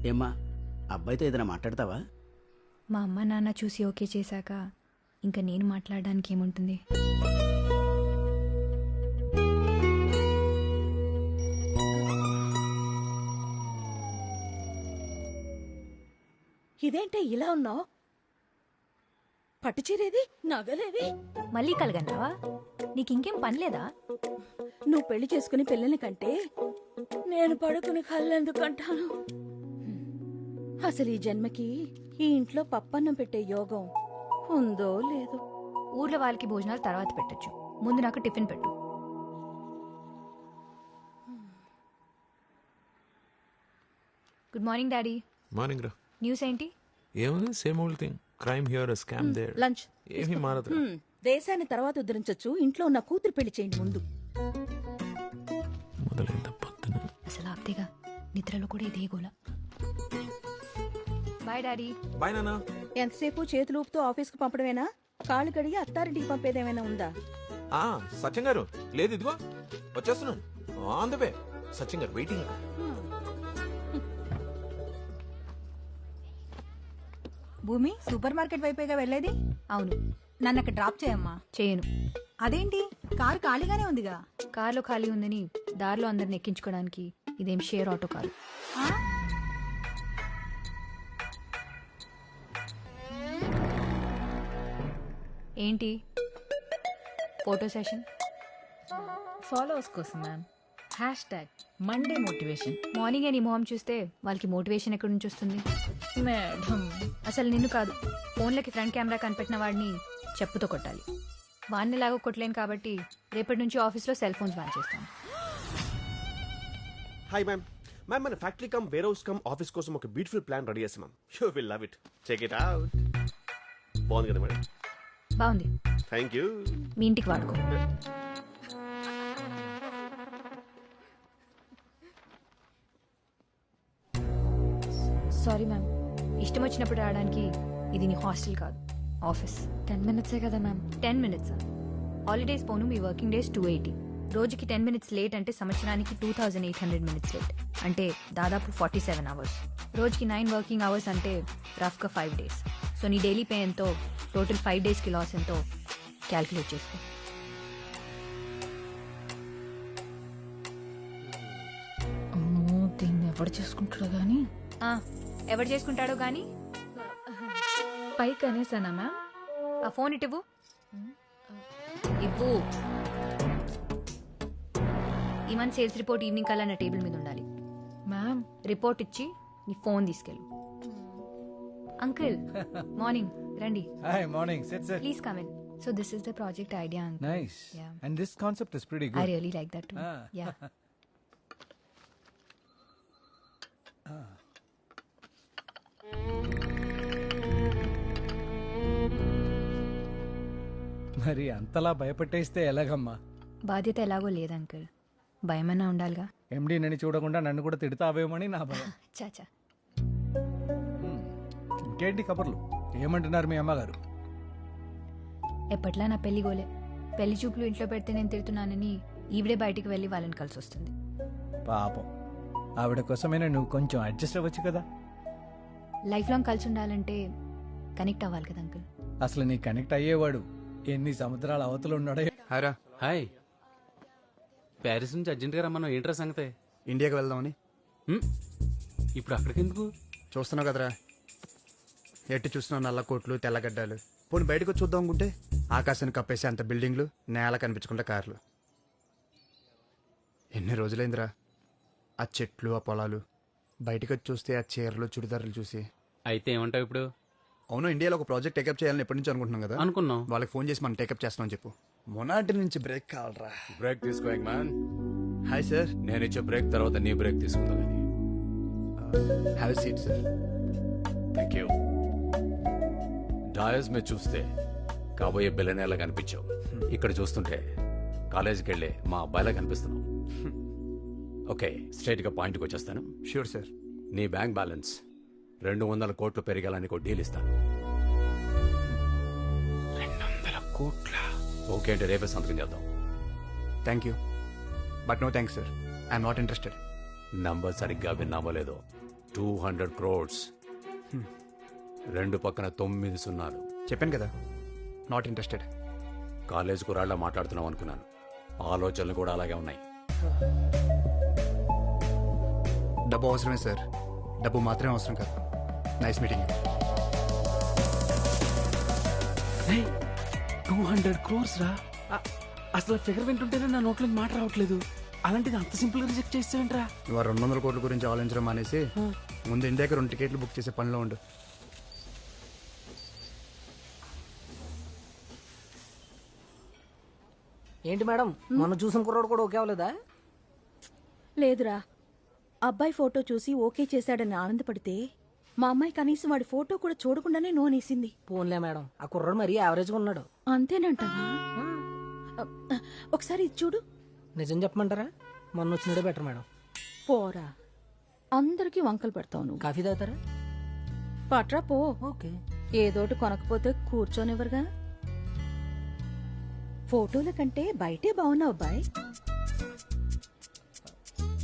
ఏమ్మా, అబ్బాయితో ఏదైనా మాట్లాడతావా? మా అమ్మ నాన్న చూసి ఓకే చేశాక ఇంకా నేను మాట్లాడడానికి ఏముంటుంది? ఇదేంటే ఇలా ఉన్నావు? పట్టుచీరేది, నగలేవి? మళ్ళీ కలగన్నావా? నీకు ఇంకేం పని లేదా? నువ్వు పెళ్లి చేసుకుని పిల్లల్ని కంటే నేను పడుకుని కళ్ళెందుకంటాను? అసలు ఈ జన్మకి ఈ ఇంట్లో పప్పన్నం పెట్టే యోగం ఉందో లేదో. ఊర్లో వాళ్ళకి భోజనాలు తర్వాత పెట్టొచ్చు, ముందు నాకు టిఫిన్ పెట్టు. Good morning daddy. మార్నింగ్ రా. న్యూస్ ఏంటి? ఏముంది, same old thing. Crime here, scam there. లంచ్ ఏమీ మారదు. దేశాన్ని తర్వాత ఉద్ధరించొచ్చు, ఇంట్లో ఉన్న కూతురు పెళ్లి చేయండి ముందు. మొదలైంది పొద్దున. అసలు ఆప్తేగా, నిద్రలో కూడా ఇదే గోల. Bye daddy. బాయ్ నాన్న. ఎంతసేపు చేతులు ఊపుతూ ఆఫీస్కు పంపడమేనా? కాళ్ళు కడిగి అత్తారింటికి పంపేదేమైనా ఉందా? సత్యం గారు లేదు, ఇదిగో వచ్చేస్తున్నాను. On the way. సత్యం గారు వెయిటింగ్. భూమి, సూపర్ మార్కెట్ వైపేగా వెళ్ళేది? అవును. నన్ను అక్కడ డ్రాప్ చేయమ్మా. చేయను. అదేంటి, కారు ఖాళీగానే ఉందిగా? కార్లో ఖాళీ ఉందని దారిలో అందరిని ఎక్కించుకోవడానికి ఇదేం షేర్ ఆటో కాదు. ఆ? ఏంటి ఫోటో సెషన్? ఫాలోవర్స్ కోసం మ్యామ్. #Monday motivation. మార్నింగ్ నీ మొహం చూస్తే వాళ్ళకి మోటివేషన్ ఎక్కడి నుంచి వస్తుంది? మేడం, అసలు నిన్ను కాదు, ఫోన్లకి ఫ్రంట్ కెమెరా కనిపెట్టిన వాడిని చెప్పుతో కొట్టాలి. వాడిని లాగా కొట్టలేను కాబట్టి రేపటి నుంచి ఆఫీస్లో సెల్ ఫోన్స్ బ్యాన్ చేస్తాను. Hi ma'am. మ్యామ్, మన factory cum warehouse cum office కోసం ఒక బ్యూటిఫుల్ ప్లాన్ రెడీ చేసాం ma'am. You will love it. Check it out. బాగుంది కదా మేడం? బాగుంది. Thank you. మీ ఇంటికి వాడుకో. సారీ మ్యామ్, ఇష్టం వచ్చినప్పుడు రావడానికి ఇది నీ హాస్టల్ కాదు, ఆఫీస్. 10 minutes కదా మ్యామ్. 10 minutes. హాలిడేస్ పోను మీ వర్కింగ్ డేస్ 280. రోజుకి 10 minutes లేట్ అంటే సంవత్సరానికి 2800 minutes లేట్, అంటే దాదాపు 47 hours. రోజుకి 9 working hours అంటే రఫ్గా 5 days. సో నీ డైలీ పే ఎంతో, టోటల్ 5 daysకి లాస్ ఎంతో క్యాల్కులేట్ చేసుకో. అమ్మో, దీన్ని ఎవరు చేసుకుంటాడో గానీ. ఎవరు చేసుకుంటాడో గానీ పైకి అనేసానా మ్యామ్? ఆ ఫోన్ ఇవ్వు. ఇవ్వు. ఈ మంత్ సేల్స్ రిపోర్ట్ ఈవినింగ్ కల్లా నా టేబుల్ మీద ఉండాలి. మ్యామ్, రిపోర్ట్ ఇచ్చి నీ ఫోన్ తీసుకెళ్ళు. Uncle, morning. రండి. Hi, morning. Sit. Please come in. So this is the project idea uncle. Nice. Yeah. And this concept is pretty I good. really like that too. Ah. Yeah. మరి అంతలా భయపెట్టేస్తే ఎలాగమ్మా? బాధ్యత ఎలాగో లేదు uncle, భయమన్నా ఉండాలిగా. ఎండి నన్ను చూడకుండా నన్ను కూడా తిడతావేమని నా భయం. చాచా. ఇంకేంటి కబుర్లు? ఏమంటున్నారు మీ అమ్మగారు? ఎప్పట్లా నా పెళ్లి గోలే. పెళ్లి చూపులు ఇంట్లో పెడితే నేను తిడుతున్నానని ఈవిడే బయటికి వెళ్ళి వాళ్ళని కలిసి వస్తుంది. పాపం, ఆవిడ కోసమైనా నువ్వు కొంచెం అడ్జస్ట్ అవ్వచ్చు కదా. లైఫ్ లాంగ్ కలిసి ఉండాలంటే కనెక్ట్ అవ్వాలి కదా అంకుల్. అసలు నీ కనెక్ట్ అయ్యేవాడు ఎన్ని సముద్రాల అవతలు ఉన్నాడో. హాయ్రా. హాయ్. ప్యారిస్ నుంచి అర్జెంట్గా రమ్మన్నావు, ఏంట్రా సంగతే? ఇండియాకి వెళ్దామని. ఇప్పుడు అక్కడికి ఎందుకు? చూస్తున్నావు కదరా, ఎట్టి చూస్తున్నావు నల్ల కోట్లు తెల్లగడ్డలు. పోనీ బయటకు వచ్చి చూద్దాం అనుకుంటే ఆకాశాన్ని కప్పేసి అంత బిల్డింగ్లు, నేల కనిపించకుండా కార్లు. ఎన్ని రోజులైందిరా ఆ చెట్లు, ఆ పొలాలు. బయటకు వచ్చి చూస్తే ఆ చీరలు, చుడిదారులు చూసి. అయితే ఏమంటావు ఇప్పుడు? అవును, ఇండియాలో ఒక ప్రాజెక్ట్ టేకప్ చేయాలని ఎప్పటి నుంచి అనుకుంటున్నాం కదా. అనుకున్నాం. వాళ్ళకి ఫోన్ చేసి మనం టేకప్ చేస్తామని చెప్పు. మొనాటి నుంచి బ్రేక్ కావాలరా. బ్రేక్ తీసుకో మ్యాన్. Hi sir. నేను ఇచ్చే బ్రేక్ తర్వాత నీ బ్రేక్ తీసుకుందా కానీ. Have a seat sir. Thank you. డాయస్ మీద చూస్తే కాబోయే బిల్లనేలా కనిపించావు, ఇక్కడ చూస్తుంటే కాలేజీకి వెళ్ళే మా అబ్బాయిలా కనిపిస్తున్నావు. ఓకే, స్ట్రైట్గా పాయింట్కి వచ్చేస్తాను. Sure sir. నీ బ్యాంక్ బ్యాలెన్స్ 200 కోట్లు పెరిగాలని ఒక డీల్ ఇస్తాను. 200 కోట్ల? ఓకే అంటే రేపే సంతకం చేద్దాం. Thank you but no thanks sir. I'm not interested. Number సరిగ్గా విన్నామో లేదో, 200 crores. రెండు పక్కన 9 సున్నాలు. చెప్పాను కదా, నాట్ ఇంట్రెస్టెడ్. కాలేజ్ కురాళ్ళ మాట్లాడుతున్నాం అనుకున్నాను. ఆలోచనలు కూడా అలాగే ఉన్నాయి. డబ్బు అవసరమే సార్, డబ్బు మాత్రమే అవసరం కాదు. Nice meeting. 200 crores రా. అసలు ఫిగర్ వింటుంటేనే నా నోట్లోకి మాట రావట్లేదు. అలాంటిది అంత సింపుల్ గా రిజెక్ట్ చేసేవేంట్రా? నువ్వు 200 కోట్ల గురించి ఆలోచించడం మానేసి ముందు ఇండియాకి 2 టికెట్లు బుక్ చేసే పనిలో ఉండు. ఏంటి మేడం, మొన్న చూసిన కుర్రోడు కూడా ఓకే అవ్వలేదా? లేదురా, అబ్బాయి ఫోటో చూసి ఓకే చేశాడని ఆనందపడితే మా అమ్మాయి కనీసం వాడి ఫోటో కూడా చూడకుండానే నోనేసింది. పోన్లే మేడం, ఆ కుర్రోడు మరీ యావరేజ్గా ఉన్నాడు. అంతేనంటావా? ఒకసారి ఇది చూడు. నిజం చెప్పమంటారా? మొన్న వచ్చినడే బెటర్ మేడం. పోరా, అందరికీ వంకలు పెడతావు నువ్వు. కాఫీ తాగుతారా? పట్రా పో. ఓకే. ఏదోటి కొనకపోతే కూర్చోనివ్వరుగా. ఫోటోల కంటే బయటే బాగున్నావు అబ్బాయి.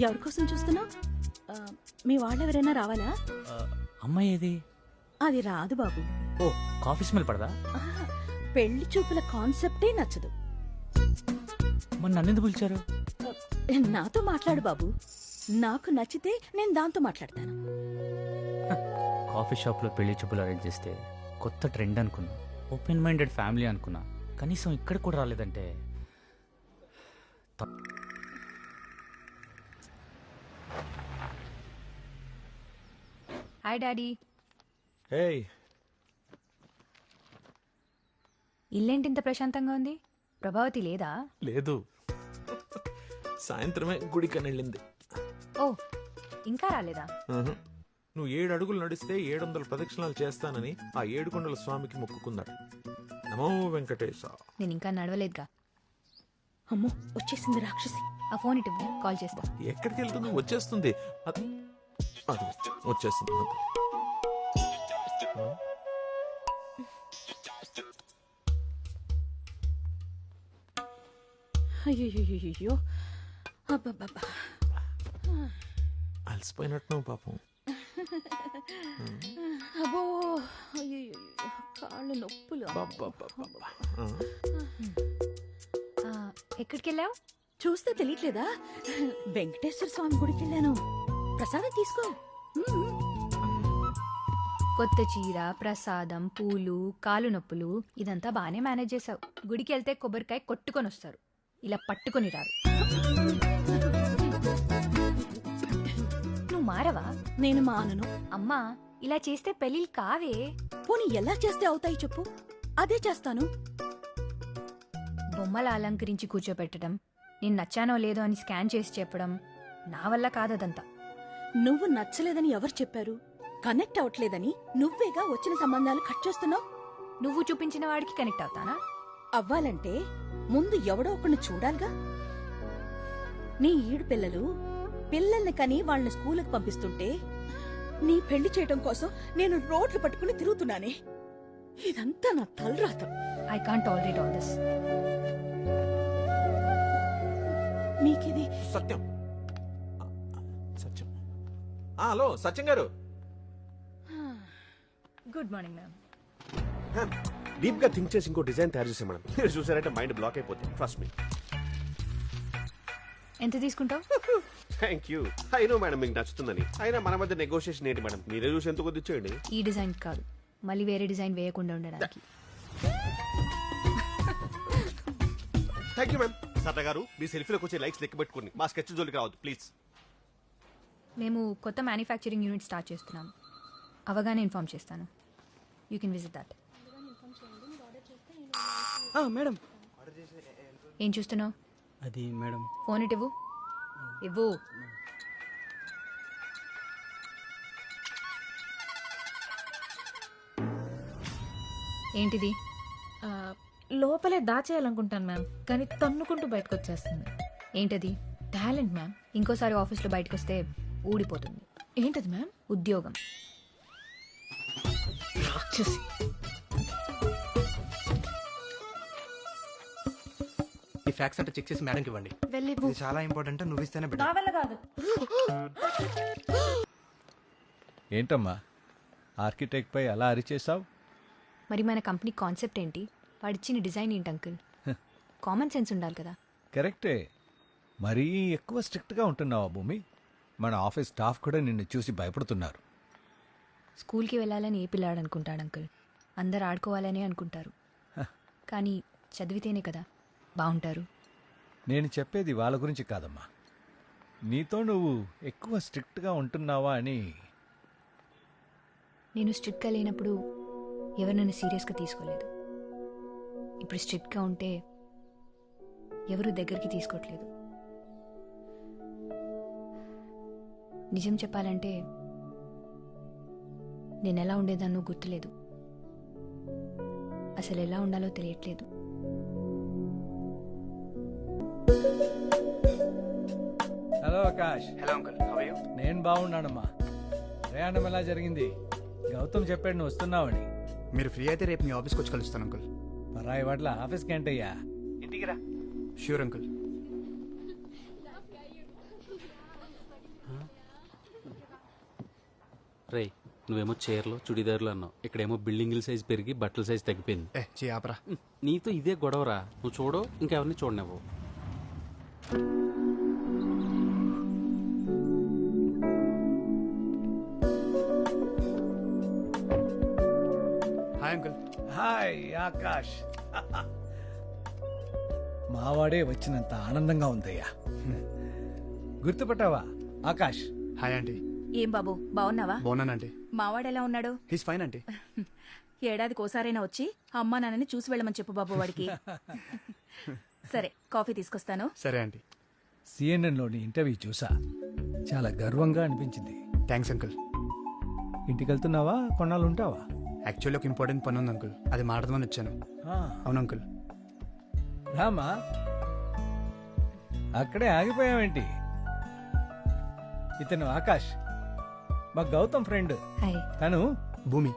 ఎవరి కోసం చూస్తున్నావు? మీ వాళ్ళు ఎవరైనా రావాలా? అమ్మాయి ఏది? అది రాదు బాబు. ఓ, కాఫీ స్మెల్ పడదా? ఆహా, పెళ్లి చూపుల కాన్సెప్టే నచ్చదు. మరి నన్నెందుకు పిలిచారు? నాతో మాట్లాడు బాబు. నాకు నచ్చితే నేను దాంతో మాట్లాడతాను. కాఫీ షాప్ లో పెళ్లి చూపులు అరేంజ్ చేస్తే కొత్త ట్రెండ్ అనుకున్నా. ఓపెన్ మైండెడ్ ఫ్యామిలీ అనుకున్నా. కనీసం ఇక్కడ కూడా రాలేదంటే. Hi daddy. హే, ఇల్లేంటి ఇంత ప్రశాంతంగా ఉంది? ప్రభావతి లేదా? లేదు, సాయంత్రమే గుడికని వెళ్ళింది. ఓ, ఇంకా రాలేదా? నువ్వు 7 అడుగులు నడిస్తే 700 ప్రదక్షిణాలు చేస్తానని ఆ 7 కొండల స్వామికి మొక్కుకున్నాడు. నమో వెంకటేశ. నేను ఇంకా నడవలేదుగా. అమ్మో, వచ్చేసింది రాక్షసి. ఆ ఫోన్ ఇటు కాల్ చేస్తా. ఎక్కడికి వెళ్తుంది? వచ్చేస్తుంది. అది వచ్చేస్తుంది. అయ్యో, అబ్బబ్బబ్బా, అలసిపోయినట్టు పాపం. అబ్బో, అయ్యో, కాళ్ళు నొప్పులు. ఎక్కడికి వెళ్ళావు? చూస్తే తెలియట్లేదా? వెంకటేశ్వర స్వామి గుడికి వెళ్ళాను. ప్రసాదం తీసుకో. కొత్త చీర, ప్రసాదం, పూలు, కాలు నొప్పులు ఇదంతా బానే మేనేజ్ చేసావు. గుడికి వెళ్తే కొబ్బరికాయ కొట్టుకొని వస్తారు, ఇలా పట్టుకొని రారు. నువ్వు మారవా? నేను మానను. అమ్మా, ఇలా చేస్తే పెళ్ళిళ్ళు కావే. పోనీ ఎలా చేస్తే అవుతాయి చెప్పు, అదే చేస్తాను. బొమ్మల అలంకరించి కూర్చోపెట్టడం, నేను నచ్చానో లేదో అని స్కాన్ చేసి చెప్పడం నా వల్ల కాదదంతా. నువ్వు నచ్చలేదని ఎవరు చెప్పారు? కనెక్ట్ అవట్లేదని నువ్వేగా వచ్చిన సంబంధాలు కట్ చేస్తున్నావు. నువ్వు చూపించిన వాడికి కనెక్ట్ అవుతానా? అవ్వాలంటే ముందు ఎవడో ఒకరిని చూడాలిగా. నీ ఈడు పిల్లల్ని కని వాళ్ళని స్కూలుకి పంపిస్తుంటే నీ పెళ్లి చేయడం కోసం నేను రోడ్లు పట్టుకుని తిరుగుతున్నానే. ఇదంతా నా తలరాత. I can't tolerate all this. మీకిది సత్యం. సత్యం. హలో సత్యం గారు. Good morning ma'am. డీప్ గా థింక్ చేసి ఇంకో డిజైన్ తయారు చేసాం మేడం. మీరు చూసారంటే మైండ్ బ్లాక్ అయిపోతుంది. Trust me. ఎంత తీసుకుంటావు? Thank you. అయినో మేడం మీకు నచ్చుతుందని. అయినా మన మధ్య నెగోషియేషన్ ఏంటి మేడం? మీరే చూసి ఎంత కొద్ది ఇచ్చేయండి. ఈ డిజైన్ కాదు, మళ్ళీ వేరే డిజైన్ వేయకుండా ఉండడానికి. Thank you ma'am. సరదా గారు, మీ సెల్ఫీలోకి వచ్చే లైక్స్ లెక్క పెట్టుకోండి. మా స్కెచ్ జోలికి రావద్దు ప్లీజ్. మేము కొత్త మ్యానుఫ్యాక్చరింగ్ యూనిట్ స్టార్ట్ చేస్తున్నాం. అవగానే ఇన్ఫార్మ్ చేస్తాను. You can visit that. Madam, ఏం చూస్తున్నావు? అది మేడం. ఫోన్ ఇటు ఇవ్వు. ఏంటిది? లోపలే దాచేయాలనుకుంటాను మ్యామ్, కానీ తన్నుకుంటూ బయటకు వచ్చేస్తుంది. ఏంటది? Talent ma'am. ఇంకోసారి ఆఫీస్లో బయటకు వస్తే ఊడిపోతుంది. ఏంటది మ్యామ్? ఉద్యోగం. రాక్షసి. ఈ ఫ్యాక్స్ అంటే చెక్ చేసి మేడంకి ఇవ్వండి. వెళ్ళి ఇది చాలా ఇంపార్టెంట్. నువ్వు ఇస్తేనే నా వల్ల కాదు. ఏంటమ్మా ఆర్కిటెక్ట్పై అలా అరిచేసావు? మరి మన కంపెనీ కాన్సెప్ట్ ఏంటి? వాడిచ్చిన డిజైన్ ఏంటి అంకుల్? కామన్ సెన్స్ ఉండాలి కదా. కరెక్టే, మరీ ఎక్కువ స్ట్రిక్ట్గా ఉంటున్నావా భూమి? మన ఆఫీస్ స్టాఫ్ కూడా నిన్ను చూసి భయపడుతున్నారు. స్కూల్కి వెళ్ళాలని ఏ పిల్లాడు అనుకుంటాడు అంకుల్? అందరు ఆడుకోవాలని అనుకుంటారు. కానీ చదివితేనే కదా బాగుంటారు. నేను చెప్పేది వాళ్ళ గురించి కాదమ్మా, నీతో నువ్వు ఎక్కువ స్ట్రిక్ట్గా ఉంటున్నావా అని. నేను స్ట్రిక్ట్గా లేనప్పుడు ఎవరు నన్ను సీరియస్గా తీసుకోలేదు. ఇప్పుడు స్ట్రిక్ట్గా ఉంటే ఎవరు దగ్గరికి తీసుకోవట్లేదు. నిజం చెప్పాలంటే నేను ఎలా ఉండేదాన్నో గుర్తులేదు. అసలు ఎలా ఉండాలో తెలియట్లేదు. Hello Akash. Hello uncle, how are you? నేను బాగున్నానమ్మా. ప్రయాణం ఎలా జరిగింది? గౌతమ్ చెప్పాడు నువ్వు వస్తున్నావని. మీరు ఫ్రీ అయితే రేపు మీ ఆఫీస్కి వచ్చి కలుస్తాను అంకుల్. పరాయి వాట్ల ఆఫీస్కి ఏంటయ్యా? ఇంటికి రా. Sure uncle. రే, నువ్వేమో చీరలు చుడిదారులు అన్నావు, ఇక్కడేమో బిల్డింగుల సైజ్ పెరిగి బట్టల సైజ్ తగ్గిపోయింది. ఆపరా. నీతో ఇదే గొడవరా. నువ్వు చూడవు, ఇంకెవరిని చూడనివ్వు. Hi uncle. హాయ్ ఆకాష్. మావాడే వచ్చినంత ఆనందంగా ఉందయ్యా. గుర్తుపట్టావా ఆకాష్? Hi aunty. ఏం బాబు బాగున్నావా? బాగున్నానండి. మావాడెలా ఉన్నాడు? He's fine aunty. ఏడాదికి ఓసారైనా వచ్చి అమ్మా నాన్నని చూసి వెళ్ళమని చెప్పు బాబు వాడికి. సరే, కాఫీ తీసుకొస్తాను. సరే ఆంటీ. సిఎన్ఎన్లోని ఇంటర్వ్యూ చూసా, చాలా గర్వంగా అనిపించింది. Thanks uncle. ఇంటికి వెళ్తున్నావా? కొన్నాళ్ళు ఉంటావా? యాక్చువల్లీ ఒక ఇంపార్టెంట్ పని ఉంది అంకుల్, అది మాట్లాడదామని వచ్చాను. అవును అంకుల్. రామా, అక్కడే ఆగిపోయావేంటి? ఇతను ఆకాష్, మా గౌతమ్ ఫ్రెండ్. హాయ్. తను భూమి.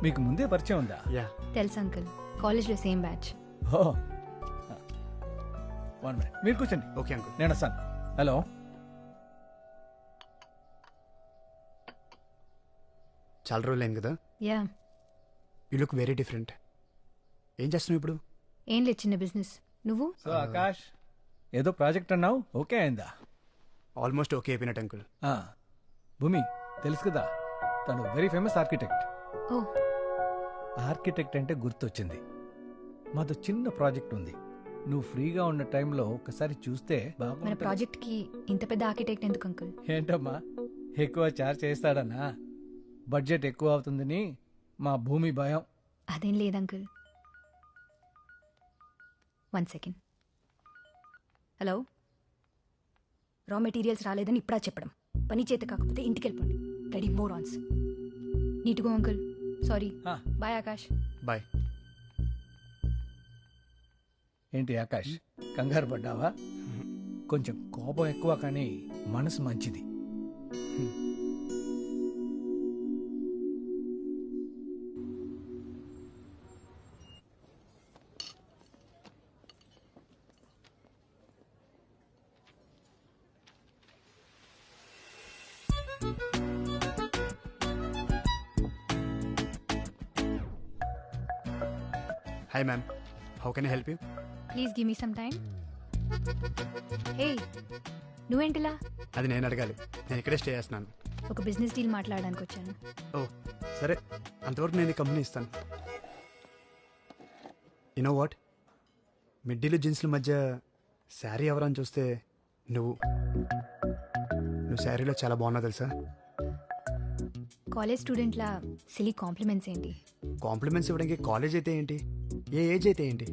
మీకు ముందే పరిచయం ఉందా? యా. తెలుసు అంకుల్, కాలేజ్లో సేమ్ బ్యాచ్. ఓ, 1 minute. మీరు కూర్చోండి. Okay uncle. నేను వస్తాను. హలో. చాలా రోజులు అయింది కదా. Yeah. You look very different. ఏం చేస్తున్నావు ఇప్పుడు? ఏం లేదు, చిన్న బిజినెస్. నువ్వు? సో ఆకాష్, ఏదో ప్రాజెక్ట్ అన్నావు, ఓకే అయిందా? ఆల్మోస్ట్ ఓకే అయిపోయినట్టు అంకుల్. భూమి తెలుసు కదా, తను వెరీ ఫేమస్ ఆర్కిటెక్ట్. ఓ. ఆర్కిటెక్ట్ అంటే గుర్తొచ్చింది, మాతో చిన్న ప్రాజెక్ట్ ఉంది. నువ్వు ఫ్రీగా ఉన్న టైంలో ఒకసారి చూస్తే మన బాగుంటుంది. ప్రాజెక్ట్ కి ఇంత పెద్ద ఆర్కిటెక్ట్ ఎందుకు అంకుల్? ఏంటమ్మా, ఎక్కువ చార్జ్ చేస్తాడన్నా? బడ్జెట్ ఎక్కువ అవుతుందని మా భూమి భయం. అదేం లేదు uncle. 1 second. Hello. Raw materials రాలేదని ఇప్పుడా చెప్పడం, పని చేత కాకపోతే ఇంటికి వెళ్ళిపోండి. Ready morons. నీట్గో uncle. Sorry. Bye Akash. Bye. ఏంటి ఆకాష్, కంగారు పడ్డావా? కొంచెం కోపం ఎక్కువ, కానీ మనసు మంచిది. Hi ma'am, how can I help you? Please give me some time. Hey, నువ్వేంటిలా? అది నేను అడగాలి, నేను ఇక్కడే స్టే చేస్తున్నాను. ఒక బిజినెస్ డీల్ మాట్లాడడానికి వచ్చాను. ఓ సరే, అంతవరకు నేను ఈ కంపెనీ ఇస్తాను. యునో వాట్, మిడ్డీలు జీన్స్ల మధ్య శారీ ఎవరని చూస్తే నువ్వు శారీలో చాలా బాగున్నావు తెలుసా. కాలేజ్ స్టూడెంట్లా సిలీ కాంప్లిమెంట్స్ ఏంటి? కాంప్లిమెంట్స్ ఇవ్వడానికి కాలేజ్ అయితే ఏంటి, ఏ ఏజ్ అయితే ఏంటి,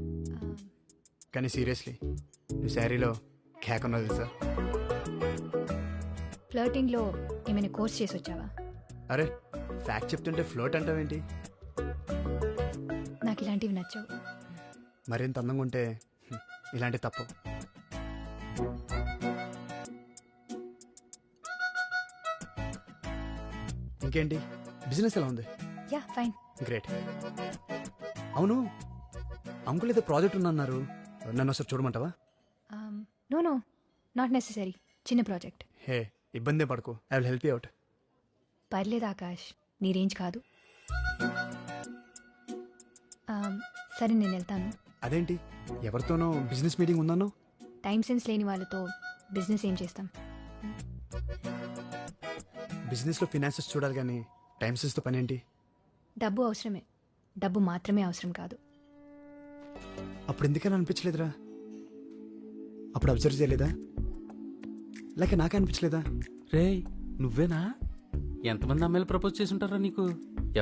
కానీ సీరియస్లీ నువ్వు శారీలో కేక్ ఉన్నావు తెలుసా. ఫ్లర్టింగ్లో ఏమైనా కోర్స్ చేసి వచ్చావా? అరే, ఫ్యాక్ట్ చెప్తుంటే ఫ్లోట్ అంటావేంటి? నాకు ఇలాంటివి నచ్చవు. మరింత అందంగా ఉంటే ఇలాంటి తప్పు. ఇంకేంటి, బిజినెస్ ఎలా ఉంది? Yeah, fine. గ్రేట్. అవును, అంకుల్ ఏదో ప్రాజెక్ట్ ఉందన్నారు, నన్ను ఒకసారి చూడమంటావా? No no, not necessary. చిన్న ప్రాజెక్ట్. హే, ఇబ్బంది పడకు, I will help you out. పర్లేదు ఆకాష్, నీ రేంజ్ కాదు. సరే నేను వెళ్తాను. అదేంటి ఎవరితోనో బిజినెస్ మీటింగ్ ఉందన్నో? టైం సెన్స్ లేని వాళ్ళతో బిజినెస్ ఏం చేస్తాం? బిజినెస్లో ఫినాన్సెస్ చూడాలి కానీ టైం సెన్స్తో పని ఏంటి? డబ్బు అవసరమే, డబ్బు మాత్రమే అవసరం కాదు. అప్పుడు ఎందుకని అనిపించలేదురా? అప్పుడు అబ్జర్వ్ చేయలేదా? లేక నాకే అనిపించలేదా? రే నువ్వేనా? ఎంతమంది అమ్మాయిలు ప్రపోజ్ చేసి ఉంటారా నీకు?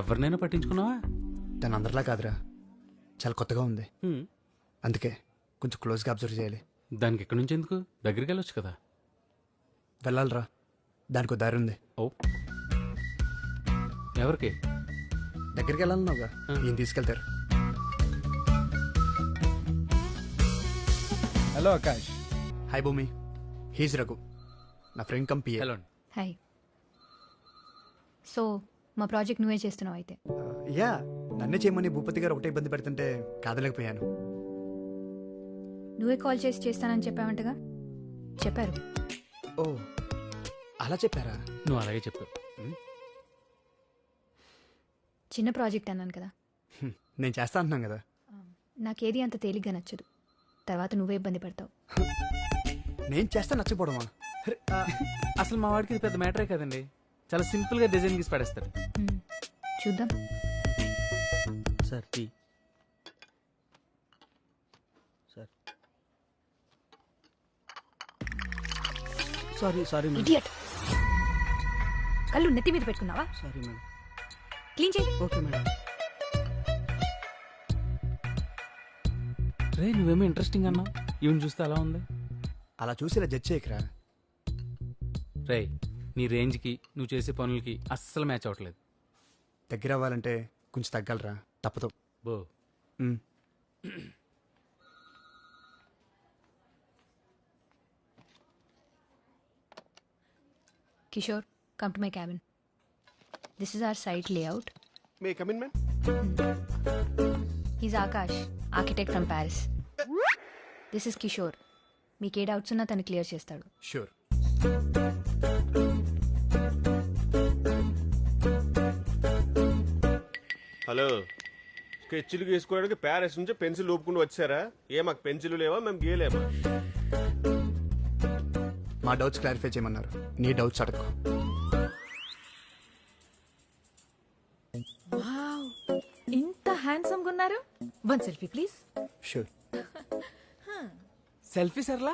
ఎవరినైనా పట్టించుకున్నావా? తను అందరిలా కాదురా, చాలా కొత్తగా ఉంది. అందుకే కొంచెం క్లోజ్గా అబ్జర్వ్ చేయాలి. దానికి ఎక్కడి నుంచి ఎందుకు? దగ్గరికి వెళ్ళొచ్చు కదా. వెళ్ళాలిరా, దానికి దారి ఉంది. ఓ ఎవరికి? దగ్గరికి వెళ్ళాలన్నావుగా, ఈయన తీసుకెళ్తారు. హలో ఆకాష్. హాయ్ భూమి, హీజ్ రఘు, నా ఫ్రెండ్ కంపీ. హలో. హాయ్. సో మా ప్రాజెక్ట్ నువ్వే చేస్తున్నావు అయితే? యా, నన్నే చేయమని భూపతి గారు ఒకటే ఇబ్బంది పెడుతుంటే కాదలేకపోయాను. నువ్వే కాల్ చేసి చేస్తానని చెప్పావంటగా? చెప్పారు. ఓ అలా చెప్పారా? నువ్వు అలాగే చెప్పు. చిన్న ప్రాజెక్ట్ అన్నాను కదా. నేను చేస్తా అంటున్నాను కదా. నాకేది అంత తేలిగ్గా నచ్చదు, తర్వాత నువ్వే ఇబ్బంది పడతావు. నేను చేస్తా నచ్చకపోవడమా? అసలు మా వాడికి ఇది పెద్ద మ్యాటరే కదండి, చాలా సింపుల్గా డిజైన్ గీసి పడేస్తాడు. చూద్దాం. Sir tea. Sir sorry madam. Idiot, కళ్ళు నెత్తి మీద పెట్టుకున్నావా? Sorry madam. క్లీన్ చేయి. Okay madam. రే నువ్వేమో ఇంట్రెస్టింగ్ అన్నావు, ఈవెన్ చూస్తే అలా ఉంది. అలా చూసి ఇలా జడ్జ్ చేయకరా. రే నీ రేంజ్కి నువ్వు చేసే పనులకి అస్సలు మ్యాచ్ అవ్వట్లేదు. దగ్గర అవ్వాలంటే కొంచెం తగ్గలరా, తప్పదు. బో Kishore, come to my cabin. This is our site layout. May I come in, ma'am? He's Akash, architect from Paris. This is Kishore. మీకు ఏ డౌట్స్ ఉన్నా తను క్లియర్ చేస్తాడు. షూర్. హలో, స్కెచ్లు గీసుకోవడానికి ప్యారిస్ నుంచి పెన్సిల్ ఊపుకుంటూ వచ్చారా? మాకు పెన్సిల్ లేవా, మేము గీయలేమా? మా డౌట్స్ క్లారిఫై చేయమన్నారు, నీ డౌట్స్ అడగ. ఇంత హ్యాండ్సమ్ గా ఉన్నారు. One selfie please. Sure. Selfie సర్లా?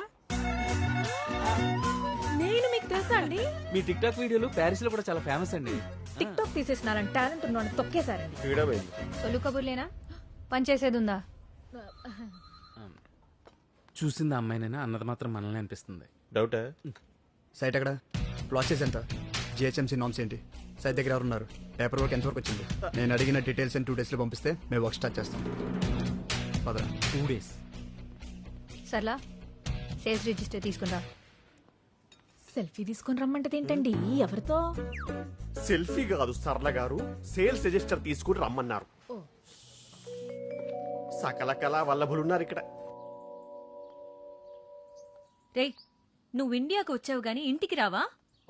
నేను మీకు తెలుసా అండి? మీ టిక్ టాక్ వీడియోలు ప్యారిస్ లో కూడా చాలా ఫేమస్ అండి. టిక్ టాక్ తీసేసినారని టాలెంట్ ఉన్నాను తొక్కేశారండి. సొల్లు కబుర్లేనా, పని చేసేది ఉందా? చూసింది అమ్మాయినైనా అన్నది మాత్రం మనల్ని అనిపిస్తుంది. డౌటా? సైట్ ఎక్కడ? ప్రాసెస్ ఎంత? జిహెచ్ఎంసీ నామ్స్ ఏంటి? సైట్ దగ్గర ఎవరున్నారు? పేపర్ వర్క్ ఎంతవరకు వచ్చింది? నేను అడిగిన డీటెయిల్స్ 2 daysలో పంపిస్తే మేము వర్క్ స్టార్ట్ చేస్తాం. పదరా. 2 days. సర్లా, సేల్స్ రిజిస్టర్ తీసుకుందా. సెల్ఫీ తీసుకుని రమ్మంటది ఏంటండి? ఎవరితో? సెల్ఫీ కాదు సరళ గారు, సేల్స్ రిజిస్టర్ తీసుకుని రమ్మన్నారు. సకల కళా వల్లభులున్నారు ఇక్కడ. రేయ్, నువ్వు ఇండియాకు వచ్చావు గాని ఇంటికి రావా?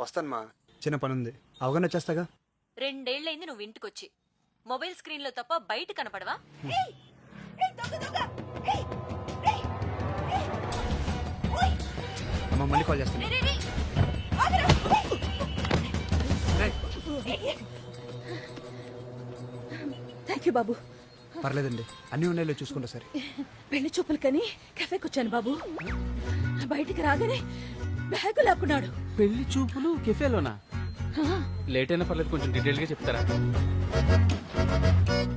వస్తాను మా, చిన్న పని ఉంది, అవగానే చేస్తాగా. 2 ఏళ్లైంది నువ్వు ఇంటికొచ్చి. మొబైల్ స్క్రీన్ లో తప్ప బయట కనపడవా? అమ్మ మళ్ళీ కాల్ చేస్తాను. థ్యాంక్ యూ బాబు. పర్లేదండి, అన్ని ఉన్నాయో చూసుకుంటా సరే. పెళ్లి చూపులకని కెఫేకి వచ్చాను బాబు. బయటికి రాగానే బ్యాగు లాక్కున్నాడు. పెళ్లి చూపులు కెఫేలోనా? లేట్ అయినా పర్లేదు, కొంచెం డీటెయిల్ గా చెప్తారా?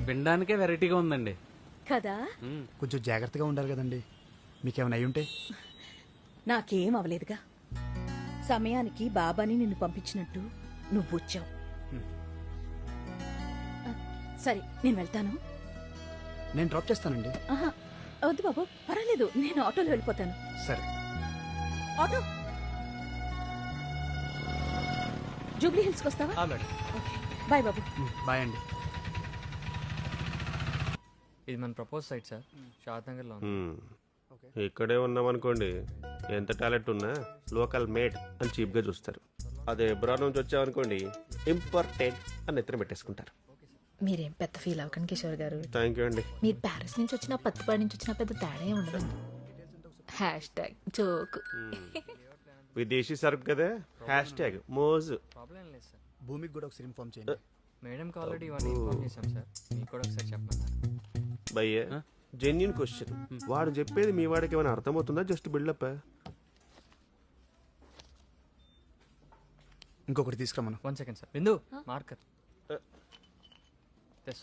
వినడానికే వెరైటీగా ఉందండి కదా. కొంచెం జాగ్రత్తగా ఉండాలి కదండి, మీకేమైనా అయి ఉంటే. నాకేం అవలేదుగా. సమయానికి బాబాని నిన్ను పంపించినట్టు నువ్వు వచ్చావు. సరే నేను వెళ్తాను. నేను డ్రాప్ చేస్తానండి. ఆహా, వద్దు బాబు, పర్వాలేదు, నేను ఆటోలో వెళ్ళిపోతాను. సరే. ఆటో జూబ్లీ హిల్స్కి వస్తావా? బాయ్ బాబు. బాయ్ అండి. ఇది మన ప్రపోజ్ సైట్ సార్, షాద్ నగర్లో. ఇక్కడే ఉన్నామనుకోండి, ఎంత టాలెంట్ ఉన్నా లోకల్ మేడ్ అని చీప్ గా చూస్తారు. అదే ఎబ్రాడ్ నుంచి వచ్చామనుకోండి, ఇంపార్టెంట్ అని ఎత్తున పెట్టేసుకుంటారు. మీరేం పెద్ద ఫీల్ అవ్వకండి కిషోర్ గారు. థ్యాంక్ యూ అండి. మీరు ప్యారిస్ నుంచి వచ్చినా పత్తిపాడి నుంచి వచ్చినా పెద్ద తేడా ఉండదు. Hash joke. విదేశీ సరుకు కదా, హ్యాష్ ట్యాగ్ మోజు. ప్రాబ్లం లేదు సార్. భూమికి కూడా ఒకసారి ఇన్ఫార్మ్ చేయండి. మేడంకి ఆల్రెడీ ఇవన్నీ ఇన్ఫార్మ్ చేశాం సార్. మీకు కూడా ఒకసారి చెప్పమన్నారు. భయ్య జెన్యున్ క్వశ్చన్. వాడు చెప్పేది మీ వాడికి ఏమైనా అర్థమవుతుందా, జస్ట్ బిల్డప్? ఇంకొకటి తీసుకురమ్మను. 1 second sir. Bindu marker.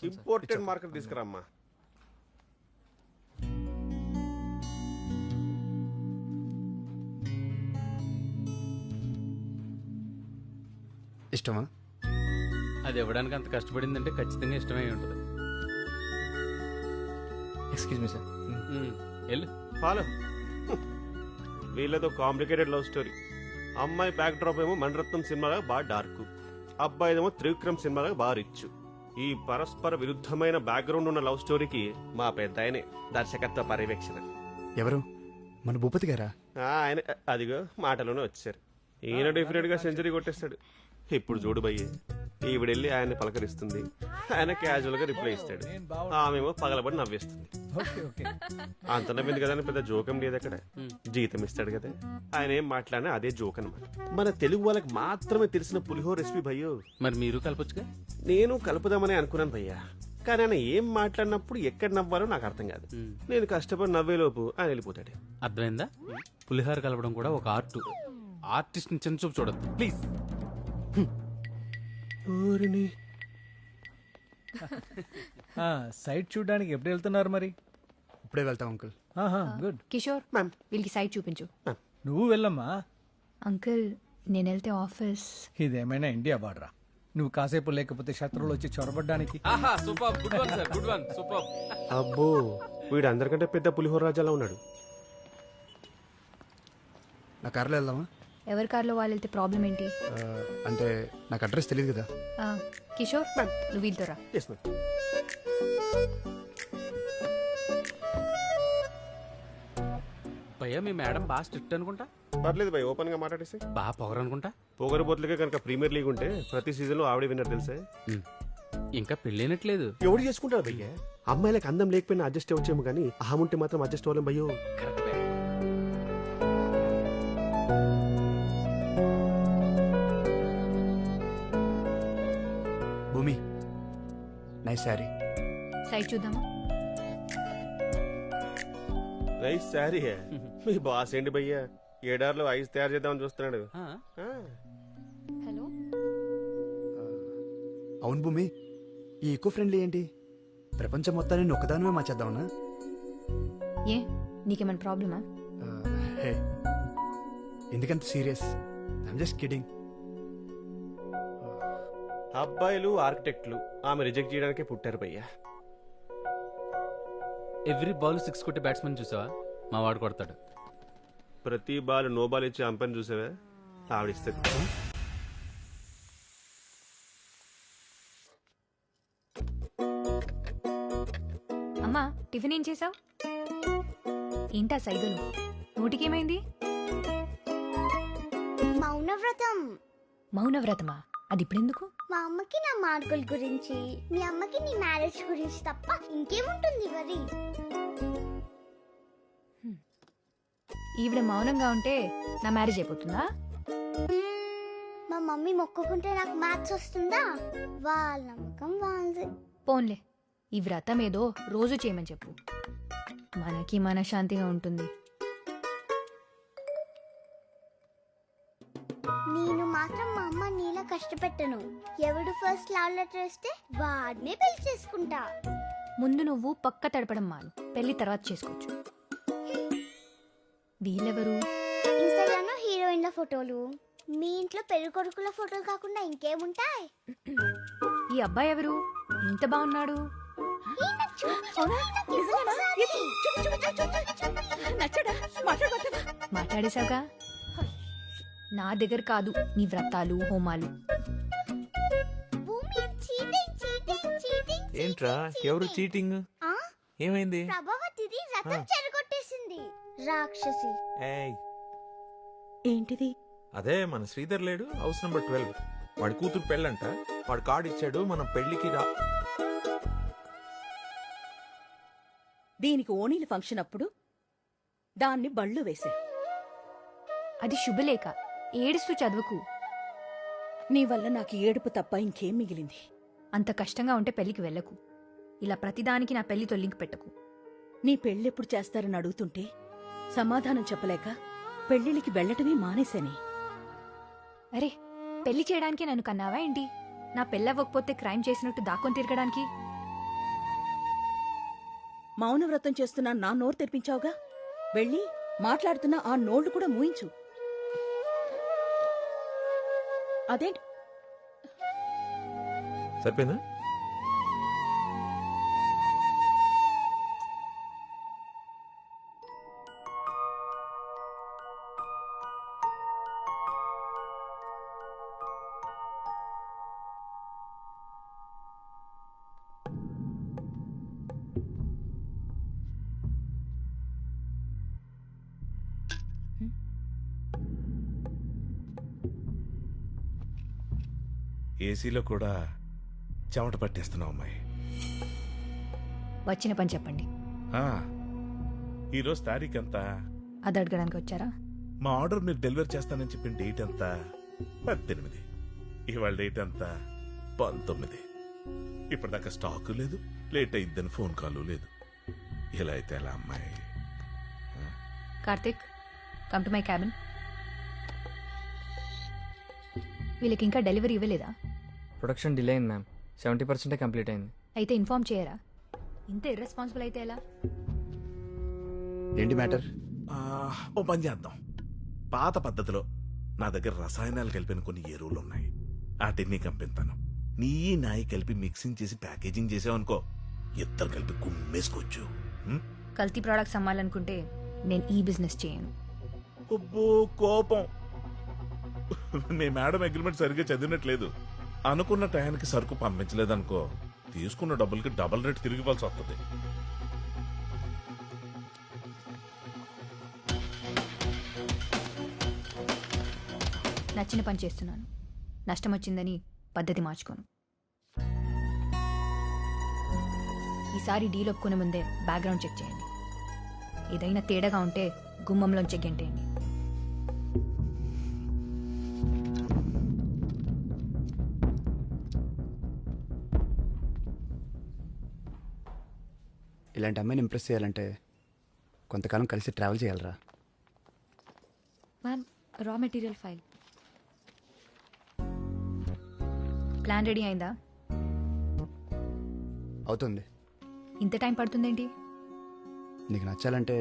Important marker తీసుకురామ్మా. ఇష్టమా? అది ఇవ్వడానికి అంత కష్టపడిందంటే ఖచ్చితంగా ఇష్టమై ఉంటుంది. Excuse me sir. వెళ్ళు. ఫాలో. వీళ్ళతో కాంప్లికేటెడ్ లవ్ స్టోరీ. అమ్మాయి బ్యాక్ డ్రాప్ ఏమో మణరత్నం సినిమాగా బాగా డార్క్, అబ్బాయిదేమో త్రివిక్రమ్ సినిమాగా బాగా రిచ్. ఈ పరస్పర విరుద్ధమైన బ్యాక్గ్రౌండ్ ఉన్న లవ్ స్టోరీకి మా పెద్ద ఆయనే దర్శకత్వ పర్యవేక్షణ. ఎవరు? మన భూపతి గారా? ఆయన అదిగో మాటలోనే వచ్చారు. ఈయన డెఫినెట్ గా సెంచరీ కొట్టేస్తాడు. ఇప్పుడు చూడు భయ్య, ఈవిడెళ్ళి ఆయన్ని పలకరిస్తుంది, ఆయన క్యాజువల్ గా రిప్లై ఇస్తాడు, ఆమెమో పగలబడి నవ్వేస్తుంది. అంత నవ్వింది కదా అని పెద్ద జోకం లేదు అక్కడ. జీతం ఇస్తాడు కదా, ఆయన ఏం మాట్లాడినా అదే జోక్ అనమాట. మన తెలుగు వాళ్ళకి మాత్రమే తెలిసిన పులిహోర రెసిపీ భయ్యో. మరి మీరు కలపొచ్చుగా? నేను కలుపుదామని అనుకున్నాను భయ్యా, కానీ ఆయన ఏం మాట్లాడినప్పుడు ఎక్కడ నవ్వాలో నాకు అర్థం కాదు. నేను కష్టపడి నవ్వేలోపు ఆయన వెళ్ళిపోతాడు. అర్థమైందా? పులిహోర కలపడం కూడా ఒక ఆర్ట్. ఆర్టిస్ట్ ని చిన్న చూపు చూడద్దు ప్లీజ్. సైట్ చూడడానికి ఎప్పుడు వెళ్తున్నారు మరి? ఇప్పుడే వెళ్తాం అంకుల్. గుడ్. కిషోర్ వీళ్ళకి సైట్ చూపించు. నువ్వు వెళ్ళమ్మా. అంకుల్ నేను వెళ్తే ఆఫీస్. ఇదేమైనా ఇండియా బార్డరా? నువ్వు కాసేపు లేకపోతే శత్రువులు వచ్చి చొరబడ్డానికి. అబ్బో, వీడు అందరికంటే పెద్ద పులిహోర రాజాలా ఉన్నాడు. నా కార్లో వెళ్దామా? ఎవరి కార్లో వాళ్ళు వెళ్తే ప్రాబ్లం ఏంటి? అంటే నాకు అడ్రస్ తెలియదు కదా. కిషోర్ నువ్వు వీళ్ళతో రా. భయ్యా మీ మేడం బాగా స్ట్రిక్ట్ అనుకుంటా. పర్లేదు భయ్, ఓపెన్ గా మాట్లాడేసి. బాగా పొగరు అనుకుంటా. పొగరబోతులకే కనుక ప్రీమియర్ లీగ్ ఉంటే ప్రతి సీజన్ లో ఆవిడే విన్నర్ తెలుసా. ఇంకా పెళ్ళైనట్లేదు. ఎవడు చేసుకుంటారు భయ్య? అమ్మాయిలకు అందం లేకపోయినా అడ్జస్ట్ అవ్వచ్చేమో కానీ అహముంటే మాత్రం అడ్జస్ట్ అవ్వలేం భయ్యో. Bhoomi nice sorry. సైట్ చూద్దామా? Nice sorry. మీ బాస్ ఏంటి భయ్యా, ఏడార్లో ఐస్ తయారు చేద్దామని చూస్తున్నాడు. హలో. అవును భూమి, ఈ ఈకో ఫ్రెండ్లీ ఏంటి? ప్రపంచం మొత్తాన్ని నేను ఒక్కదానమే మార్చేద్దామన్నా? ఏ నీకేమైనా ప్రాబ్లమా? హే, ఎందుకంత సీరియస్? I'm just kidding. అబ్బాయిలు ఆర్కిటెక్ట్లు ఆమె రిజెక్ట్ చేయడానికే పుట్టారు భయ్యా. ఎవ్రీ బాల్ 6 కొట్టే బ్యాట్స్మెన్ చూసావా? మా వాడు కొడతాడు. ప్రతి బాల్ నో బాల్ ఇచ్చే అంపని చూసావా? ఆవిడిస్తుంది. అమ్మా టిఫిన్ ఏం చేసావు? ఏంటా సైగలు? నోటికేమైంది? మౌనవ్రతం. మౌనవ్రతమా? అది ఇప్పుడెందుకు? మా అమ్మకి నా మార్కుల గురించి, మీ అమ్మకి నీ మ్యారేజ్ గురించి తప్ప ఇంకేముంటుంది మరి? ఈవిడ మౌనంగా ఉంటే నా మ్యారేజ్ అయిపోతుందా? మా మమ్మీ మొక్కుకుంటే నాకు మ్యాథ్స్ వస్తుందా? వాళ్ళ నమ్మకం వాళ్ళది. పోన్లే, ఈ వ్రతం ఏదో రోజు చేయమని చెప్పు, మనకి మనశ్శాంతిగా ఉంటుంది. నేను మాత్రం మా అమ్మ నీలా కష్టపెట్టను. ఎవడు ఫస్ట్ లవ్ లెటర్ వస్తే వాడినే పెళ్లి చేసుకుంటా. ముందు నువ్వు పక్క తడపడం మాను, పెళ్లి తర్వాత చేసుకోవచ్చు. వీళ్ళెవరు? ఇన్స్టాగ్రామ్ లో హీరోయిన్ల ఫోటోలు, మీ ఇంట్లో పెళ్లి కొడుకుల ఫోటోలు కాకుండా ఇంకేముంటాయి? ఈ అబ్బాయి ఎవరు? ఇంత బాగున్నాడు. మాట్లాడేశావుగా, నా దగ్గర కాదు నీ వ్రతాలు హోమాలు. ఏంట్రా ఎవరు చీటింగ్? ఏమైంది? ప్రభావతిది రథం చెరగొట్టేసింది రాక్షసి. ఏయ్ ఏంటిది? అదే మన శ్రీధర్ లేడు, హౌస్ నంబర్ 12. వాడి కూతురు పెళ్ళంట, వాడు కార్డు ఇచ్చాడు, మనం పెళ్లికి రా. దీనికి ఓణీల ఫంక్షన్ అప్పుడు దాన్ని బళ్ళు వేశా. అది శుభలేఖ, ఏడుస్తూ చదువుకు. నీ వల్ల నాకు ఏడుపు తప్ప ఇంకేం మిగిలింది? అంత కష్టంగా ఉంటే పెళ్లికి వెళ్ళకు. ఇలా ప్రతిదానికి నా పెళ్లితో లింక్ పెట్టకు. నీ పెళ్ళెప్పుడు చేస్తారని అడుగుతుంటే సమాధానం చెప్పలేక పెళ్లిళ్ళకి వెళ్లటమే మానేశాని. అరే, పెళ్లి చేయడానికి నన్ను కన్నావా ఏంటి? నా పెళ్ళవ్వకపోతే క్రైమ్ చేసినట్టు దాక్కొని తిరగడానికి? మౌనవ్రతం చేస్తున్నా నా నోరు తెరిపించావుగా, వెళ్ళి మాట్లాడుతున్నా ఆ నోళ్లు కూడా మూయించు. అదేంటి? సరిపోయిందా? ఏసీలో కూడా చెమట పట్టేస్తున్నావు అమ్మాయి. వచ్చిన పని చెప్పండి. ఈరోజు తారీఖు ఎంత? అది అడగడానికి వచ్చారా? మా ఆర్డర్ మీరు డెలివరీ చేస్తానని చెప్పిన డేట్ ఎంత? 18. ఇవాళ డేట్ ఎంత? 19. ఇప్పటిదాకా స్టాక్ లేదు, లేట్ అయిద్దని ఫోన్ కాల్ లేదు. ఇలా అయితే ఎలా అమ్మాయి? Karthik, come to my cabin. వీళ్ళకి ఇంకా డెలివరీ ఇవ్వలేదా? ప్రొడక్షన్ డిలే అయింది మ్యామ్, 70% కంప్లీట్ అయింది. అయితే ఇన్ఫార్మ్ చేయరా? ఇంత ఇర్రెస్పాన్సిబుల్ అయితే ఎలా? ఏంటి మ్యాటర్? ఓ పని చేద్దాం. పాత పద్ధతిలో నా దగ్గర రసాయనాలు కలిపిన కొన్ని ఎరువులు ఉన్నాయి, వాటిని కంపిస్తాను. నీ నాయి కలిపి మిక్సింగ్ చేసి ప్యాకేజింగ్ చేసావనుకో, ఇద్దరు కలిపి కుమ్మేసుకోవచ్చు. కల్తీ ప్రోడక్ట్స్ అమ్మాలనుకుంటే నేను ఈ బిజినెస్ చేయను. అబ్బో కోపం. మీ మేడం అగ్రిమెంట్ సరిగ్గా చదివినట్లేదు. అనుకున్న టయానికి సరుకు పంపించలేదనుకో, తీసుకున్న డబ్బులకి డబుల్ రేట్ తిరిగి ఇవ్వాల్సి వస్తుంది. నచ్చిన పని చేస్తున్నాను. నష్టం వచ్చిందని పద్ధతి మార్చుకోను. ఈసారి డీల్ ఒప్పుకునే ముందే బ్యాక్గ్రౌండ్ చెక్ చేయండి. ఏదైనా తేడాగా ఉంటే గుమ్మంలోంచి గెంటేయండి. ఇలాంటి అమ్మాయిని ఇంప్రెస్ చేయాలంటే కొంతకాలం కలిసి ట్రావెల్ చేయాలరా. Ma'am, raw material file. Plan ready అయిందా? అవుతుంది. ఇంత టైం పడుతుందేంటి? నీకు నచ్చాలంటే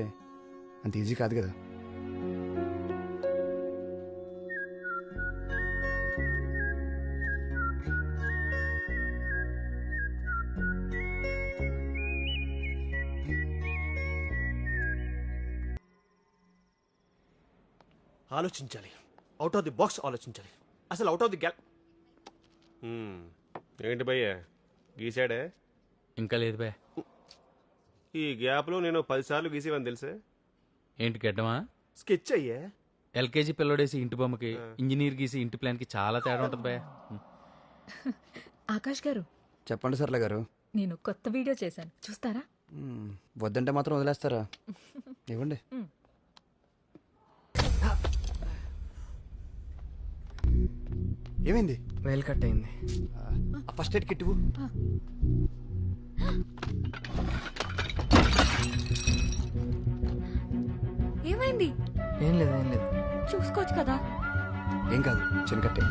అంత ఈజీ కాదు కదా. ఆలోచించాలి, అవుట్ ఆఫ్ ది బాక్స్ ఆలోచించాలి. అసలు అవుట్ ఆఫ్ ది గ్యాప్. ఏంటి భయ్యా గీసాడే? ఇంకా లేదు బే. ఈ గ్యాప్లో నేను 10 సార్లు గీసేవని తెలుసే. ఏంటి గడ్డమా? స్కెచ్ అయ్యే. ఎల్కేజీ పిల్లడేసి ఇంటి బొమ్మకి, ఇంజనీర్ గీసి ఇంటి ప్లాన్కి చాలా తేడా ఉంటుంది బే. ఆకాష్ గారు, చెప్పండి సర్లే గారు. నేను కొత్త వీడియో చేశాను, చూస్తారా? వద్దంటే మాత్రం వదిలేస్తారా? ఇవ్వండి. ఏమైంది? వేలు కట్ అయింది. ఫస్ట్ ఎయిడ్ కిట్ ఇవ్వు. ఏమైంది? ఏం లేదు, ఏం లేదు. చూసుకోవచ్చు కదా. ఏం కాదు, చిన్న కట్టే.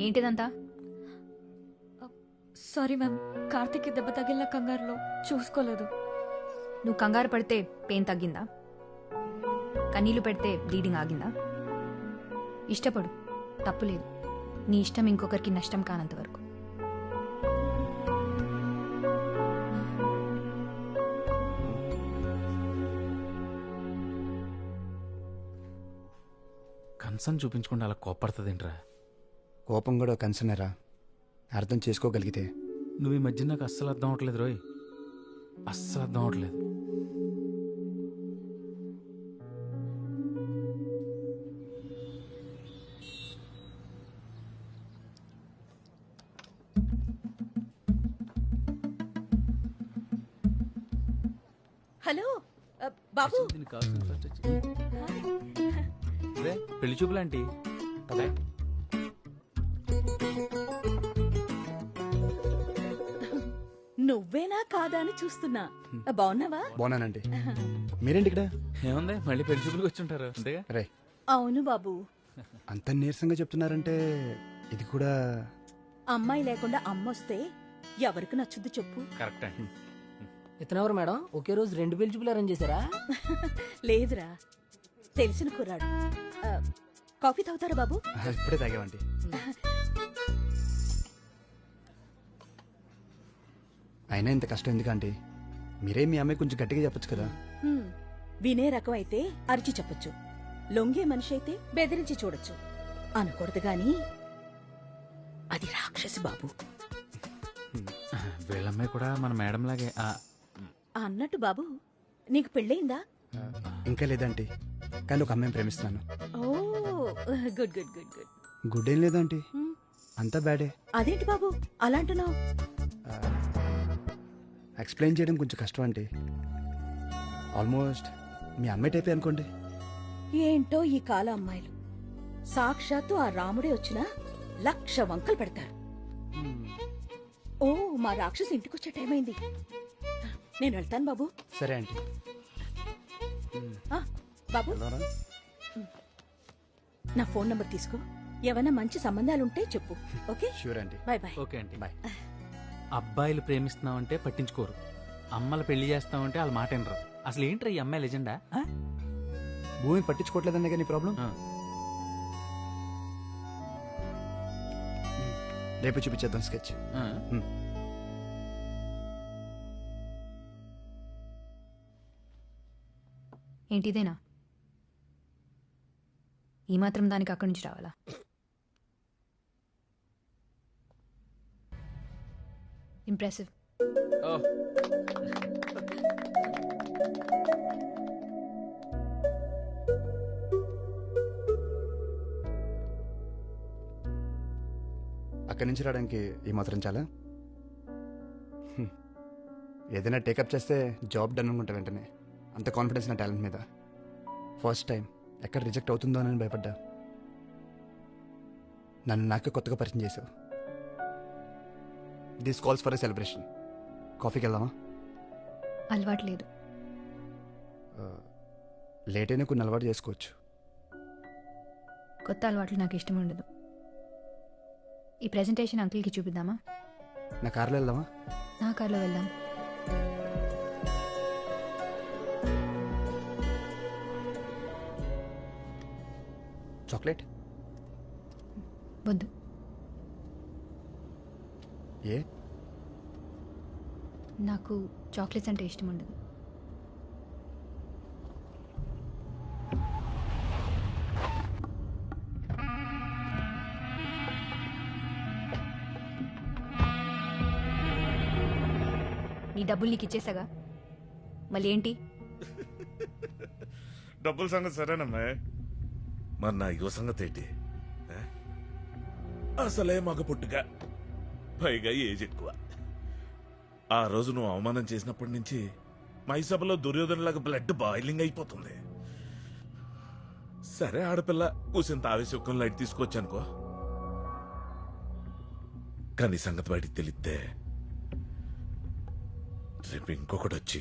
ఏంటిదంతా? సారీ మ్యామ్, కార్తిక్ దెబ్బ తగిలిన కంగారులో చూసుకోలేదు. నువ్వు కంగారు పడితే పెయిన్ తగ్గిందా? కన్నీళ్లు పెడితే బ్లీడింగ్ ఆగిందా? ఇష్టపడు, తప్పులేదు. నీ ఇష్టం ఇంకొకరికి నష్టం కానంత వరకు. కన్సర్న్ చూపించకుండా అలా కోపడుతుందేంట్రా? కోపం కూడా కన్సర్నేరా, అర్థం చేసుకోగలిగితే. నువ్వు ఈ మధ్య నాకు అస్సలు అర్థం అవట్లేదు రోయ్, అస్సలు అర్థం అవట్లేదు. హలో బాబు దీనికి కావాల్సిన ఫస్ట్ వచ్చి రే, పెళ్లి చూపులాంటి కదా. నువ్వేనా కాదా అని చూస్తున్నా బాగున్నావా? బాగున్నానండి. మీరేంటి ఇక్కడ? ఏముంది, మళ్ళీ పెళ్లి చూపులకు వచ్చి ఉంటారు అంతేగా. రే, అవును బాబు. అంత నీరసంగా చెప్తున్నారంటే ఇది కూడా అమ్మాయి లేకుండా అమ్మొస్తే ఎవరికి నచ్చుద్ది చెప్పు? కరెక్ట్ అండి. ఇతనెవరు మేడం? ఒకే రోజు 2 పెళ్లి చూపులు అరేంజ్ చేశారా? లేదురా, తెలిసిన కుర్రాడు. కాఫీ తాగుతారా బాబు? ఇప్పుడే తాగేవండి. అయినా ఇంత కష్టం ఎందుకంటే మీరే మీ అమ్మాయి కొంచెం గట్టిగా చెప్పొచ్చు కదా. వినే రకం అయితే అరిచి చెప్పొచ్చు, లొంగే మనిషి అయితే బెదిరించి చూడొచ్చు. అనకూడదు గాని అది రాక్షసి బాబు. వీళ్ళమ్మాయి కూడా మన మేడం లాగే. అన్నట్టు బాబు, నీకు పెళ్ళయిందా? ఇంకా లేదంటే, కానీ ఒక అమ్మాయిని ప్రేమిస్తున్నాను. Oh good good good good. Good ఏం లేదంటే అంతా బ్యాడే. అదేంటి బాబు అలా అంటున్నావు? ఎక్స్ప్లెయిన్ చేయడం కొంచెం కష్టం అంటే ఆల్మోస్ట్ మీ అమ్మాయి టైపే అనుకోండి. ఏంటో ఈ కాల అమ్మాయిలు, సాక్షాత్తు ఆ రాముడే వచ్చినా 1,00,000 వంకలు పెడతారు. ఓ మా రాక్షసు ఇంటికొచ్చే టైం అయింది, నేను వెళ్తాను బాబు. సరే ఆంటీ. బాబు నా ఫోన్ నంబర్ తీసుకో, ఏమైనా మంచి సంబంధాలుంటే చెప్పు. Okay? Sure aunty. Bye bye. Okay అండి, బాయ్. అబ్బాయిలు ప్రేమిస్తున్నామంటే పట్టించుకోరు, అమ్మలు పెళ్లి చేస్తామంటే వాళ్ళ మాట వినరు. అసలు ఏంట్రా ఈ అమ్మాయి లెజెండా? భూమి పట్టించుకోవట్లేదనే కానీ ప్రాబ్లం. రేపు చూపించేద్దాం స్కెచ్. ఏంటిదేనా? ఈ మాత్రం దానికి అక్కడి నుంచి రావాలా? ఇంప్రెసివ్. అక్కడి నుంచి రావడానికి ఈ మాత్రం చాలా. ఏదైనా టేకప్ చేస్తే జాబ్ డన్ అనుకుంటా వెంటనే. అంత కాన్ఫిడెన్స్ నా టాలెంట్ మీద. ఫస్ట్ టైం ఎక్కడ రిజెక్ట్ అవుతుందో అని భయపడ్డా. నన్ను నాకే కొత్తగా పరిచయం చేసావు. This calls for a celebration. కాఫీకి వెళ్దామా? అలవాటు లేదు. లేట్ అయినా కొన్ని అలవాటు చేసుకోవచ్చు. కొత్త అలవాట్లు నాకు ఇష్టం ఉండదు. ఈ ప్రెజెంటేషన్ అంకుల్కి చూపిద్దామా? నా కార్లో వెళ్దామా? నా కార్లో వెళ్దాం. చాక్లెట్ వద్దు. ఏ? నాకు చాక్లెట్స్ అంటే ఇష్టం ఉండదు. నీ డబ్బులు నీకు ఇచ్చేసాగా, మళ్ళీ ఏంటి? డబ్బుల సంగతి సరేనమ్మా, మరి నా యువ సంగతి ఏంటి? అసలే మగ పుట్టుగా, పైగా ఏజ్ ఎక్కువ. ఆ రోజు నువ్వు అవమానం చేసినప్పటి నుంచి మై సభలో దుర్యోధనలాగా బ్లడ్ బాయిలింగ్ అయిపోతుంది. సరే ఆడపిల్ల కూసింత ఆవేశం లైట్ తీసుకొచ్చానుకో, కానీ సంగతి బయటికి తెలిస్తే రేపు ఇంకొకటి వచ్చి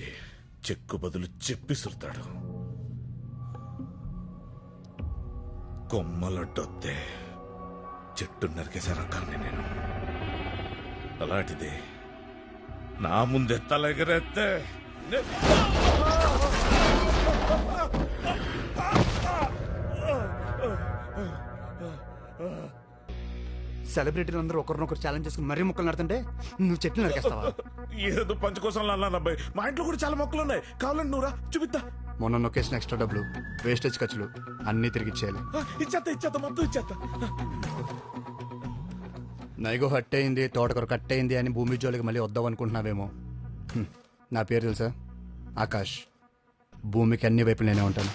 చెక్కు బదులు చెప్పిసురుతాడు. కొమ్మలొడ్డొత్తే చెట్టు నరికేసే రకాన్ని నేను. అలాంటిది నా ముందే తలెగరేస్తే సెలబ్రిటీలు అందరూ ఒకరినొకరు ఛాలెంజ్ చేసుకుని మరీ మొక్కలు నడుతుంటే నువ్వు చెట్లు నరికేస్తావా? ఏదో పంచ కోసం అబ్బాయి, మా ఇంట్లో కూడా చాలా మొక్కలు ఉన్నాయి, కావాలండి నువ్వురా చూపిద్దా. మొన్న నొక్కేసిన ఎక్స్ట్రా డబ్బులు, వేస్టేజ్ ఖర్చులు అన్నీ తిరిగి ఇచ్చేయాలి. ఇచ్చేస్తా మొత్తం ఇచ్చేస్తా. నైగో హట్ అయింది, తోటకూర కట్ అయింది అని భూమి జోలికి మళ్ళీ వద్దాం అనుకుంటున్నావేమో. నా పేరు తెలుసా? ఆకాష్. భూమికి అన్ని వైపులు నేనే ఉంటాను.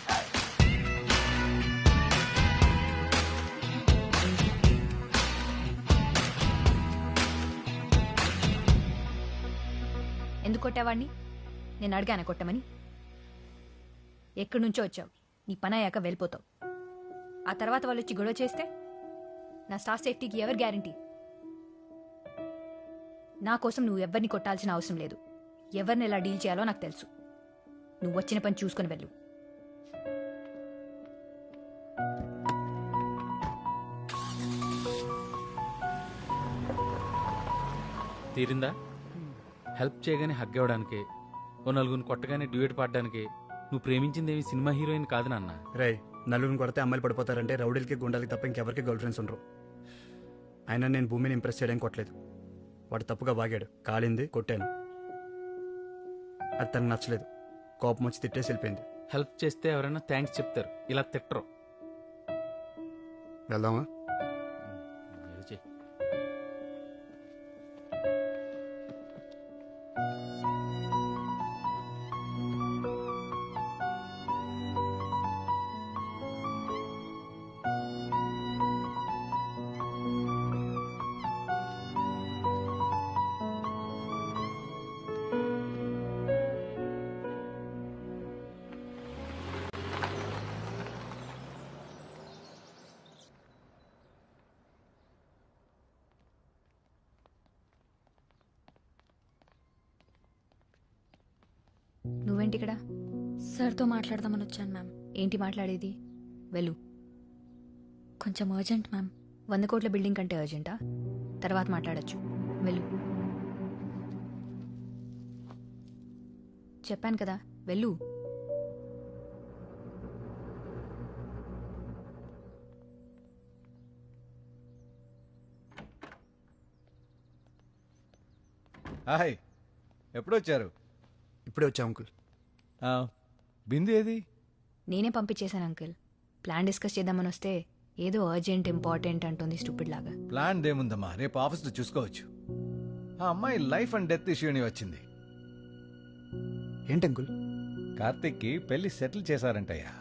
ఎందుకు కొట్టావాడిని? నేను అడిగాను కొట్టమని. ఎక్కడి నుంచో వచ్చావు, నీ పని అయ్యాక వెళ్ళిపోతావు. ఆ తర్వాత వాళ్ళు వచ్చి గొడవ చేస్తే నా స్టాఫ్ సేఫ్టీకి ఎవరు గ్యారంటీ? నా కోసం నువ్వు ఎవరిని కొట్టాల్సిన అవసరం లేదు. ఎవరిని ఎలా డీల్ చేయాలో నాకు తెలుసు. నువ్వు వచ్చిన పని చూసుకొని వెళ్ళు. తీరిందా? హెల్ప్ చేయగానే హగ్ ఇవ్వడానికి, ఓ నలుగురిని కొట్టగానే డ్యూయట్ పాడడానికి నువ్వు ప్రేమించిందేమి సినిమా హీరోయిన్ కాదు నాన్న. రే, నలుగురిని కొడితే అమ్మాయిలు పడిపోతారంటే రౌడీలకి గుండాలకి తప్ప ఇంకెవరికి గర్ల్ ఫ్రెండ్స్ ఉండరు. అయినా నేను భూమిని ఇంప్రెస్ చేయడానికి కొట్టలేదు. వాడు తప్పుగా వాగాడు, కాలింది, కొట్టాను. అది తనకు నచ్చలేదు. కోపం వచ్చి తిట్టేసి వెళ్ళిపోయింది. హెల్ప్ చేస్తే ఎవరైనా థ్యాంక్స్ చెప్తారు, ఇలా తిట్టరు. వెళ్దామా? నువ్వేంటి ఇక్కడ? సార్తో మాట్లాడదామని వచ్చాను మ్యామ్. ఏంటి మాట్లాడేది? వెళ్ళు. కొంచెం అర్జెంట్ మ్యామ్. 100 కోట్ల బిల్డింగ్ కంటే అర్జెంటా? తర్వాత మాట్లాడచ్చు. వెళ్ళు. చెప్పాను కదా, వెళ్ళు. హాయ్, ఎప్పుడు వచ్చారు? ఇప్పుడే వచ్చా అంకుల్. బిందు ఏది? నేనే పంపించేశాను అంకుల్. ప్లాన్ డిస్కస్ చేద్దామని వస్తే ఏదో అర్జెంట్ ఇంపార్టెంట్ అంటుంది స్టూపిడ్ లాగా. ప్లాన్ దేముందమ్మా, రేపు ఆఫీస్లో చూసుకోవచ్చు. ఆ అమ్మాయి లైఫ్ అండ్ డెత్ ఇష్యూ అని వచ్చింది. ఏంటి అంకుల్? కార్తిక్కి పెళ్లి సెటిల్ చేశారంటయ్యా.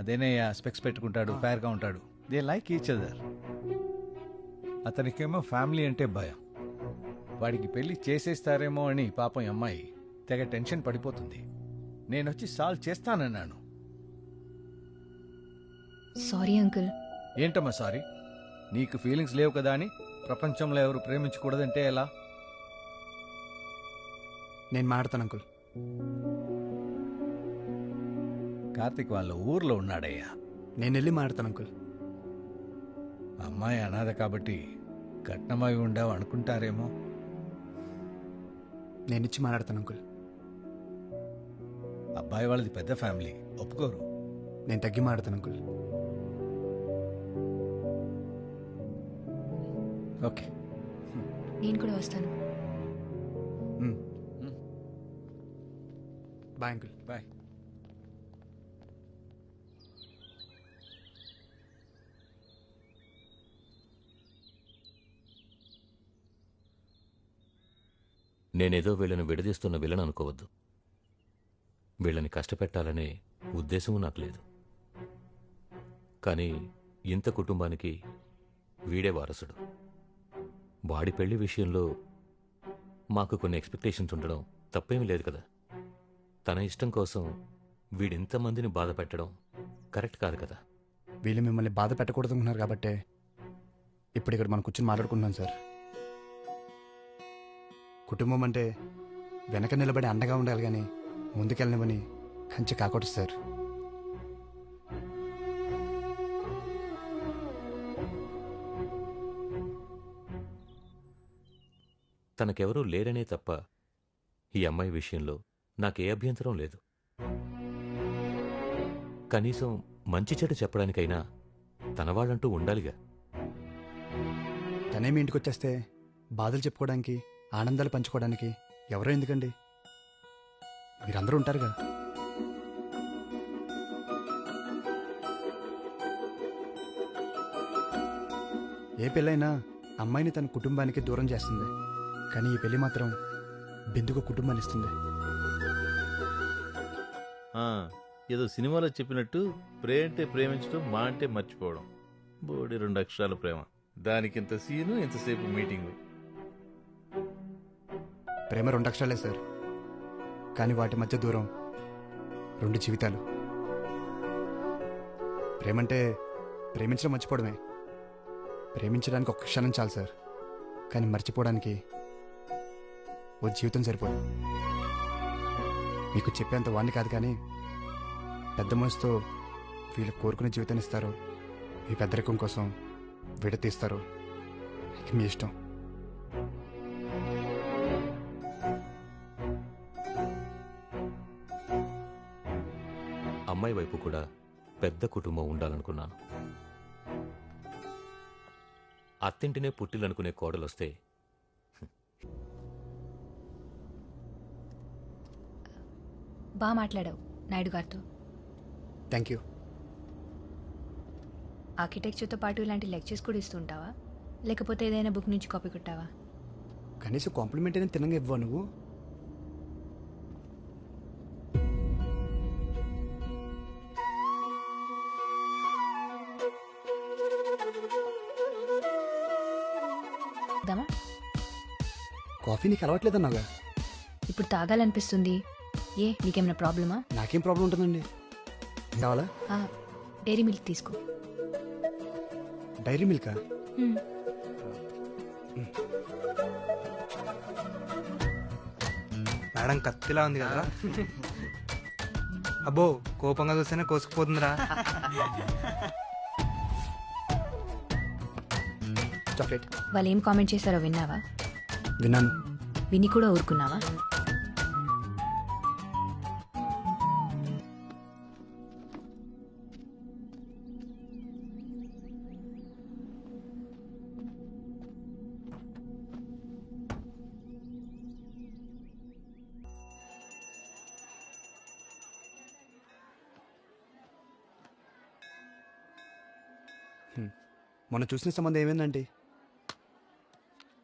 అదేనయ్యా, స్పెక్స్ పెట్టుకుంటాడు, ఫేర్గా ఉంటాడు. They like each other. అతనికేమో ఫ్యామిలీ అంటే భయం. వాడికి పెళ్లి చేసేస్తారేమో అని పాపం అమ్మాయి తెగ టెన్షన్ పడిపోతుంది. నేనొచ్చి సాల్వ్ చేస్తానన్నాను. Sorry uncle. ఏంటమ్మా సారీ? నీకు ఫీలింగ్స్ లేవు కదా అని ప్రపంచంలో ఎవరు ప్రేమించకూడదంటే ఎలా? నేను మాడతాను అంకుల్. కార్తిక్ వాళ్ళ ఊర్లో ఉన్నాడయ్యా. నేను వెళ్ళి మాడతాను అంకుల్. అమ్మాయి అనాథ కాబట్టి కట్నమై ఉండవు అనుకుంటారేమో. నేనిచ్చి మాట్లాడతాను అంకుల్. అబ్బాయి వాళ్ళది పెద్ద ఫ్యామిలీ, ఒప్పుకోరు. నేను తగ్గి మాట్లాడతాను అంకుల్. ఓకే, నేను కూడా వస్తాను. Bye uncle. బాయ్. నేనేదో వీళ్ళని విడదీస్తున్న విలన్ అనుకోవద్దు. వీళ్ళని కష్టపెట్టాలనే ఉద్దేశము నాకు లేదు. కానీ ఇంత కుటుంబానికి వీడే వారసుడు. వాడి పెళ్లి విషయంలో మాకు కొన్ని ఎక్స్పెక్టేషన్స్ ఉండడం తప్పేమీ లేదు కదా. తన ఇష్టం కోసం వీడింతమందిని బాధ పెట్టడం కరెక్ట్ కాదు కదా. వీళ్ళు మిమ్మల్ని బాధ పెట్టకూడదు అనుకున్నారు కాబట్టే ఇప్పుడు ఇక్కడ మనం కూర్చొని మాట్లాడుకుంటున్నాం సార్. కుటుంబం అంటే వెనక నిలబడి అండగా ఉండాలి కానీ ముందుకెళ్ళనివని కంచె కాకూడదు సార్. తనకెవరూ లేరనే తప్ప ఈ అమ్మాయి విషయంలో నాకే అభ్యంతరం లేదు. కనీసం మంచి చెడు చెప్పడానికైనా తన వాళ్ళంటూ ఉండాలిగా. తనేమి ఇంటికి వచ్చేస్తే బాధలు చెప్పుకోవడానికి, ఆనందాలు పంచుకోవడానికి ఎవరో ఎందుకండి? మీరందరూ ఉంటారుగా. ఏ పెళ్ళైనా అమ్మాయిని తన కుటుంబానికి దూరం చేస్తుంది, కానీ ఈ పెళ్లి మాత్రం బిందుకు కుటుంబాన్ని ఇస్తుంది. ఏదో సినిమాలో చెప్పినట్టు ప్రేమ అంటే ప్రేమించడం, మా అంటే మర్చిపోవడం. బోడి 2 అక్షరాల ప్రేమ. దానికి ఇంత సీను, ఇంతసేపు మీటింగు. ప్రేమ 2 అక్షరాలే సార్, కానీ వాటి మధ్య దూరం 2 జీవితాలు. ప్రేమంటే ప్రేమించడం మర్చిపోవడమే. ప్రేమించడానికి ఒక్క క్షణం చాలు సార్, కానీ మర్చిపోవడానికి ఓ జీవితం సరిపోదు. మీకు చెప్పేంత వాడిని కాదు, కానీ పెద్ద మనసుతో వీళ్ళు కోరుకునే జీవితాన్ని ఇస్తారు, ఈ పెద్దరికం కోసం విడతీస్తారు. ఇక మీ ఇష్టం. అమ్మాయి వైపు కూడా పెద్ద కుటుంబం ఉండాలనుకున్నాను. అత్తింటినే పుట్టిలనుకునే కోడలొస్తే బాగా మాట్లాడావు నాయుడు గారితో. Thank you. ఆర్కిటెక్చర్తో పాటు ఇలాంటి లెక్చర్స్ కూడా ఇస్తుంటావా, లేకపోతే ఏదైనా బుక్ నుంచి కాపీ కొట్టావా? కనీసం కాంప్లిమెంట్ అయినా తినంగా ఇవ్వవు నువ్వు. కాఫీ నీకు అలవాట్లేదన్నాగా. ఇప్పుడు తాగాలనిపిస్తుంది. ఏ నీకేమైనా ప్రాబ్లమా? నాకేం ప్రాబ్లం ఉంటుందండి. కావాలా? డైరీ మిల్క్ తీసుకో. డైరీ మిల్కా? మేడం కత్తిలా ఉంది కదరా. అబ్బో కోపంగా చూస్తేనే కోసుకుపోతుందిరా. చాక్లెట్. వాళ్ళు ఏం కామెంట్ చేశారో విన్నావా? విన్నాను. విని కూడా ఊరుకున్నావా? మొన్న చూసిన సంబంధం ఏమైందండి?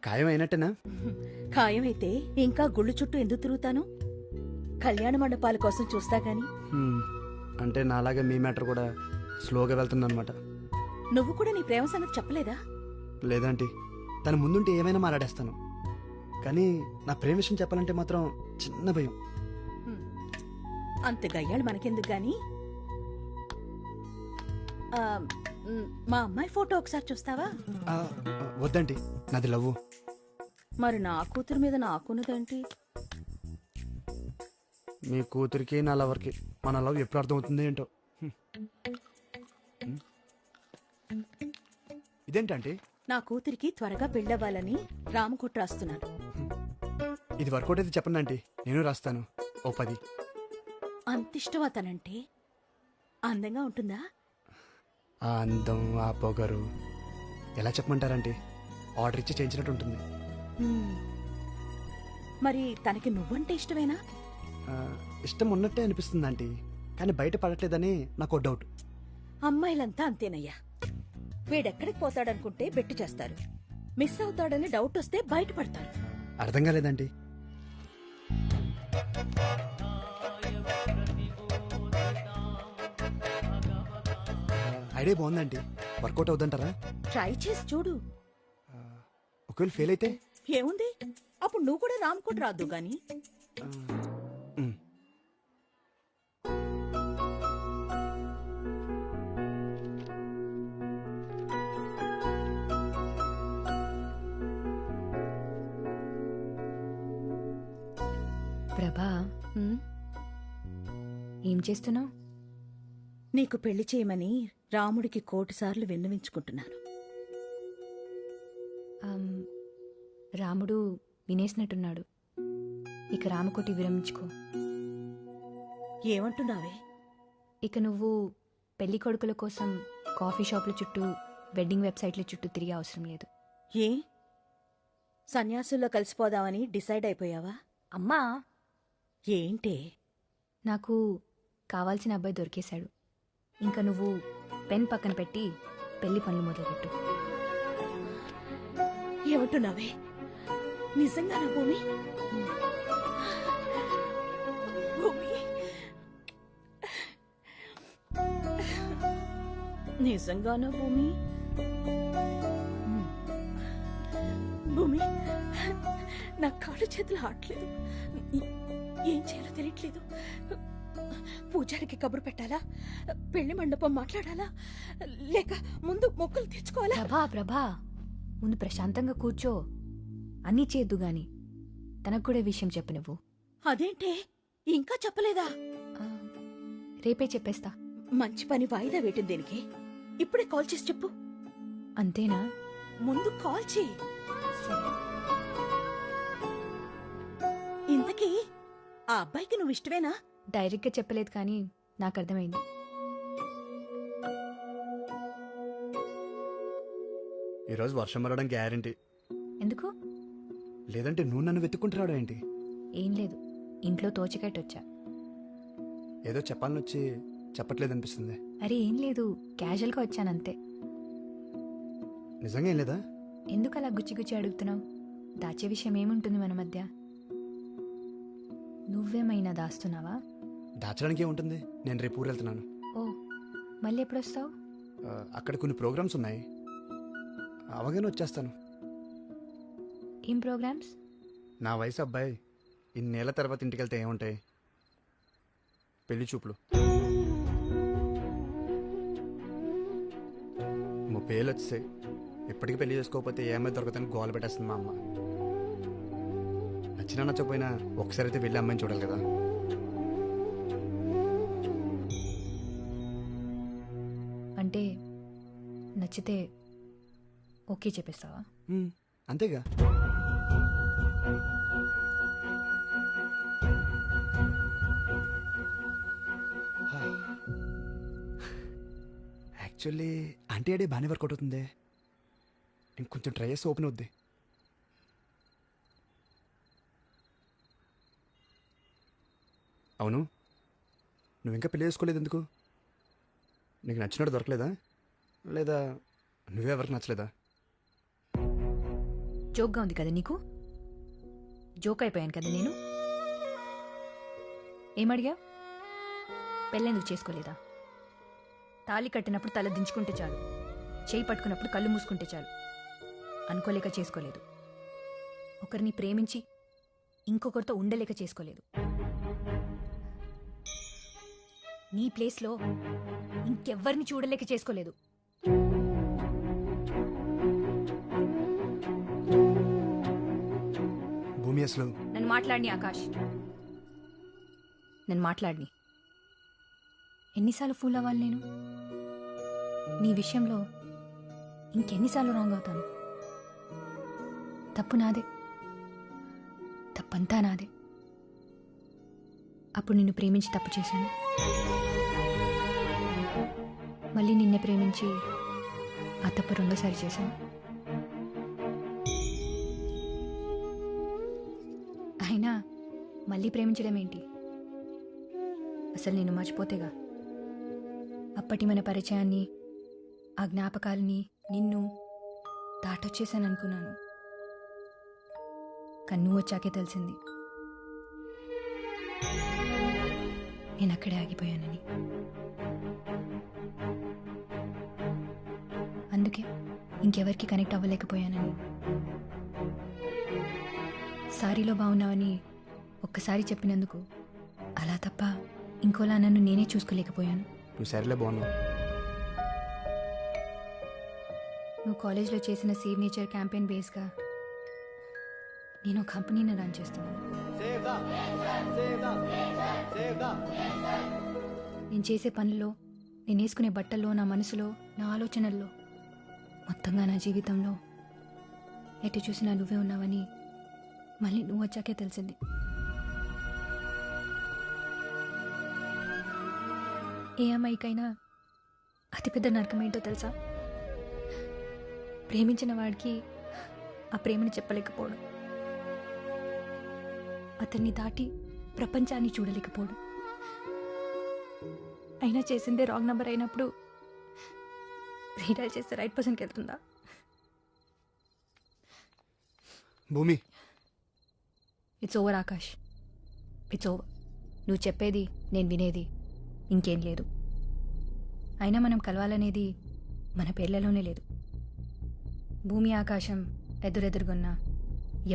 ఖాయం అయినట్టేనా? ఖాయమైతే ఇంకా గుళ్ళు చుట్టూ ఎందుకు తిరుగుతాను? కళ్యాణ మండపాల కోసం చూస్తా గాని. అంటే నాలాగా మీ మ్యాటర్ కూడా స్లోగా వెళ్తుందన్నమాట. నువ్వు కూడా నీ ప్రేమ సంగతి చెప్పలేదా? లేదంటే తన ముందుంటే ఏమైనా మాట్లాడేస్తాను, కానీ నా ప్రేమ విషయం చెప్పాలంటే మాత్రం చిన్న భయం. అంత గయ్యాళ్ళు మనకెందుకు గాని. మా అమ్మాయి ఫోటో ఒకసారి చూస్తావా? వద్దండి, నాది లవ్వు. మరి నా కూతురు మీద నాకున్నదేంటి? మీ కూతురికి నా లవర్కి మన లవ్ ఎప్పుడు అర్థమవుతుంది ఏంటో. ఇదేంటంటే నా కూతురికి త్వరగా పెళ్ళవ్వాలని రామకోట రాస్తున్నాను. ఇది వర్కౌట్ అయితే చెప్పండి ఆంటీ, నేను రాస్తాను. ఓ 10. అంతిష్టం అతనంటే. అందంగా ఉంటుందా? ఆ అందం, ఆ పొగరు ఎలా చెప్పమంటారంటే ఆర్డర్ ఇచ్చి చేయించినట్టు ఉంటుంది. మరి తనకి నువ్వంటే ఇష్టమేనా? ఇష్టం ఉన్నట్టే అనిపిస్తుంది ఆంటీ, కానీ బయట పడట్లేదని నాకు డౌట్. అమ్మాయిలంతా అంతేనయ్యా. వీడెక్కడికి పోతాడనుకుంటే బెట్టు చేస్తారు, మిస్ అవుతాడని డౌట్ వస్తే బయటపడతారు. అర్థం కాలేదండి. ఐడియా బాగుందండి, వర్కౌట్ అవుతుంటారా? ట్రై చేసి చూడు. ఒకవేళ ఫెయిల్ అయితే ఏముంది, అప్పుడు నువ్వు కూడా రామ్కోట్ రాదు గాని. ప్రభా, ఏం చేస్తున్నావు? నీకు పెళ్లి చేయమని రాముడికి 1,000 సార్లు విన్నవించుకుంటున్నాను. రాముడు వినేసినట్టున్నాడు. ఇక రామకోటి విరమించుకో. ఏమంటున్నావే? ఇక నువ్వు పెళ్లి కొడుకుల కోసం కాఫీ షాపుల చుట్టూ, వెడ్డింగ్ వెబ్సైట్ల చుట్టూ తిరిగే అవసరం లేదు. ఏ సన్యాసుల్లో కలిసిపోదామని డిసైడ్ అయిపోయావా? అమ్మా, ఏంటే? నాకు కావాల్సిన అబ్బాయి దొరికేశాడు. ఇంకా నువ్వు పెన్ పక్కన పెట్టి పెళ్లి పనులు మొదలుపెట్టు. ఏమంటున్నావే? నిజంగానా భూమి? భూమి, నిజంగానా భూమి? భూమి, నా కాళ్ళు చేతులు ఆడలేదు, ఏం చేయాలో తెలియట్లేదు. పూజారికి కబురు పెట్టాలా, పెళ్లి మండపం మాట్లాడాలా, లేక ముందు మొక్కులు తెచ్చుకోవాలా? ప్రభా ముందు ప్రశాంతంగా కూర్చో. అన్నీ చేద్దు గాని తనకు కూడా ఈ విషయం చెప్పు నువ్వు. అదేంటే ఇంకా చెప్పలేదా? రేపే చెప్పేస్తా. మంచి పని వాయిదా వేయటం దేనికి? ఇప్పుడే కాల్ చేసి చెప్పు. అంతేనా? ముందు కాల్ చేయి. ఇంతకీ ఆ అబ్బాయికి నువ్వు ఇష్టమేనా? డైరెక్ట్గా చెప్పలేదు కానీ నాకు అర్థమైంది. ఈరోజు వర్షం పడడం గ్యారంటీ. ఎందుకు? లేదంటే నువ్వు నన్ను వెతుక్కుంటున్నాడు ఏంటి? ఏం లేదు, ఇంట్లో తోచకట్టొచ్చా. ఏదో చెప్పాలని వచ్చి చెప్పట్లేదు అనిపిస్తుంది. అరే ఏం లేదు, క్యాజువల్గా వచ్చానంతే. నిజంగా ఏం లేదా? ఎందుకు అలా గుచ్చి గుచ్చి అడుగుతున్నావు? దాచే విషయం ఏముంటుంది మన మధ్య? నువ్వేమైనా దాస్తున్నావా? దాచడానికి ఏముంటుంది? నేను రేపు ఊరు వెళ్తున్నాను. ఓ, మళ్ళీ ఎప్పుడు వస్తావు? అక్కడ కొన్ని ప్రోగ్రామ్స్ ఉన్నాయి, అవగానే వచ్చేస్తాను. ఏం ప్రోగ్రామ్స్? నా వయసు అబ్బాయి ఇన్నేళ్ల తర్వాత ఇంటికి వెళ్తే ఏముంటాయి? పెళ్లి చూపులు. 30 ఏళ్ళు వచ్చేసాయి, ఇప్పటికీ పెళ్లి చేసుకోకపోతే ఏమై దొరకదని గోల పెట్టేస్తుంది మా అమ్మ. నచ్చినా నచ్చకపోయినా ఒకసారి అయితే వెళ్ళి అమ్మాయిని చూడాలి కదా. అంటే నచ్చితే ఓకే చెప్పేస్తావా? అంతేగా. యాక్చువల్లీ ఆంటీ అడే బాగానే వర్కౌట్ అవుతుంది. ఇంకొంచెం ట్రై చేసి ఓపెన్ అవుద్ది. అవును, నువ్వు ఇంకా పెళ్లి చేసుకోలేదు ఎందుకు? నీకు నచ్చినట్టు దొరకలేదా, లేదా నువ్వెవరికి నచ్చలేదా? జోక్గా ఉంది కదా నీకు? జోక్ అయిపోయాను కదా నేను. ఏమడిగా? పెళ్ళెందుకు చేసుకోలేదా? తాళి కట్టినప్పుడు తల దించుకుంటే చాలు, చేయి పట్టుకున్నప్పుడు కళ్ళు మూసుకుంటే చాలు అనుకోలేక చేసుకోలేదు. ఒకరిని ప్రేమించి ఇంకొకరితో ఉండలేక చేసుకోలేదు. నీ ప్లేస్లో ఇంకెవ్వరిని చూడలేక చేసుకోలేదు. భూమి అసలు నన్ను మాట్లాడిని ఆకాష్, నన్ను మాట్లాడిని. ఎన్నిసార్లు ఫూల్ అవ్వాలి నేను? నీ విషయంలో ఇంకెన్నిసార్లు రాంగ్ అవుతాను? తప్పు నాదే, తప్పంతా నాదే. అప్పుడు నిన్ను ప్రేమించి తప్పు చేశాను, మళ్ళీ నిన్నే ప్రేమించి ఆ తప్పు రెండోసారి చేశాను. అయినా మళ్ళీ ప్రేమించడం ఏంటి? అసలు నేను మర్చిపోతేగా. అప్పటి మన పరిచయాన్ని, ఆ జ్ఞాపకాలని, నిన్ను దాటొచ్చేసాను అనుకున్నాను. కానీ నువ్వు వచ్చాకే తెలిసింది నేను అక్కడే ఆగిపోయానని. అందుకే ఇంకెవరికి కనెక్ట్ అవ్వలేకపోయానని. సారీలో బాగున్నావని ఒక్కసారి చెప్పినందుకు అలా తప్ప ఇంకోలా నన్ను నేనే చూసుకోలేకపోయాను. నువ్వు సరేలే బాగున్నావు. నువ్వు కాలేజ్లో చేసిన సేవ్ నేచర్ క్యాంపెయిన్ బేస్గా నేను ఒక కంపెనీని రన్ చేస్తున్నాను. నేను చేసే పనుల్లో, నేను వేసుకునే బట్టల్లో, నా మనసులో, నా ఆలోచనల్లో, మొత్తంగా నా జీవితంలో ఎటు చూసినా నువ్వే ఉన్నావని మళ్ళీ నువ్వు వచ్చాకే తెలిసింది. ఏ అమ్మాయికైనా అతిపెద్ద నరకం ఏంటో తెలుసా? ప్రేమించిన వాడికి ఆ ప్రేమని చెప్పలేకపోవడం, అతన్ని దాటి ప్రపంచాన్ని చూడలేకపోవడం. అయినా చేసిందే రాంగ్ నంబర్ అయినప్పుడు రీడైల్ చేస్తే రైట్ పర్సన్కి వెళ్తుందా? భూమి, it's over Akash, it's over. నువ్వు చెప్పేది, నేను వినేది ఇంకేం లేదు. అయినా మనం కలవాలనేది మన పేర్లలోనే లేదు. భూమి ఆకాశం ఎదురెదురుగున్నా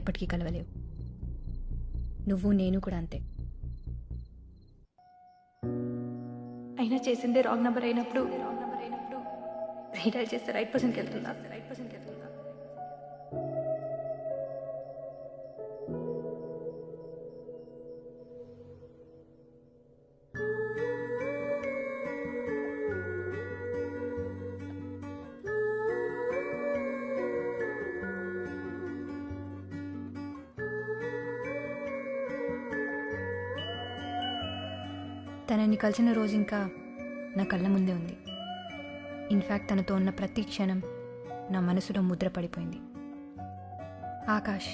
ఎప్పటికీ కలవలేవు. నువ్వు నేను కూడా అంతే. అయినా చేసిందే రాంగ్ నెంబర్ అయినప్పుడు రీడైల్ చేస్తే రైట్ పర్సన్కి వెళ్తుందా? తనని కలిసిన రోజు ఇంకా నా కళ్ళ ముందే ఉంది. ఇన్ఫ్యాక్ట్ తనతో ఉన్న ప్రతి క్షణం నా మనసులో ముద్ర పడిపోయింది. ఆకాష్,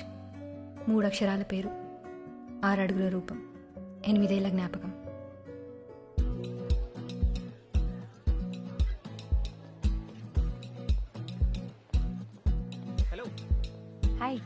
3 అక్షరాల పేరు, 6 అడుగుల రూపం, 8 ఏళ్ల జ్ఞాపకం. హలో. హాయ్.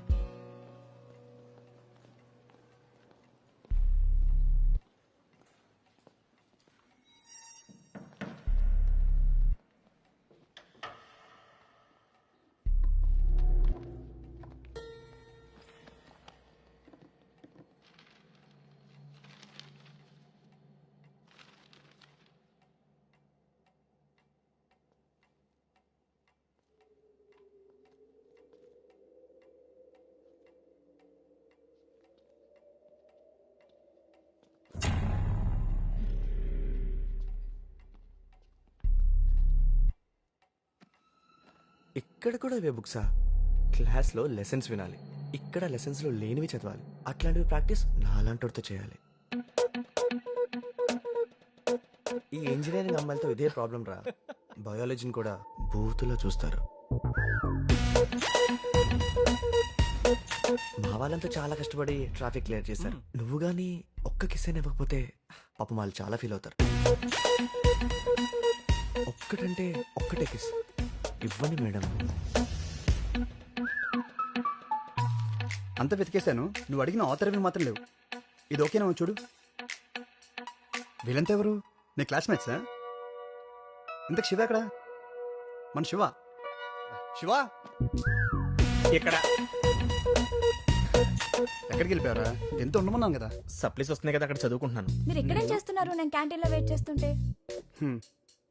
ఇక్కడ కూడా ఇవే బుక్సా? క్లాస్లో లెసన్స్ వినాలి, ఇక్కడ లెసన్స్లో లేనివి చదవాలి. అట్లాంటివి ప్రాక్టీస్ నాలాంటితో చేయాలి. ఈ ఇంజనీరింగ్ అమ్మాయిలతో ఇదే ప్రాబ్లం రా. బయాలజీని కూడా బూతులో చూస్తారు. మా వాళ్ళంతా చాలా కష్టపడి ట్రాఫిక్ క్లియర్ చేశారు. నువ్వు కానీ ఒక్క కిస్ అయినా ఇవ్వకపోతే పాపం వాళ్ళు చాలా ఫీల్ అవుతారు. ఒక్కటంటే ఒక్కటే కిస్ ఇవ్వండి మేడం. అంత వెతికేశాను, నువ్వు అడిగిన ఆథర్వి మాత్రం లేవు. ఇది ఓకేనా చూడు. వీళ్ళంతా ఎవరు? నీ క్లాస్మేట్సా? ఇంతకు శివ ఎక్కడ? మన శివ శివ ఇక్కడ ఎక్కడికి వెళ్ళిపోయారా? ఎంత ఉండమన్నాను కదా. సప్లీస్ వస్తున్నాయి కదా, అక్కడ చదువుకుంటున్నాను. మీరు ఎక్కడేం చేస్తున్నారు? నేను క్యాంటీన్లో వెయిట్ చేస్తుంటే.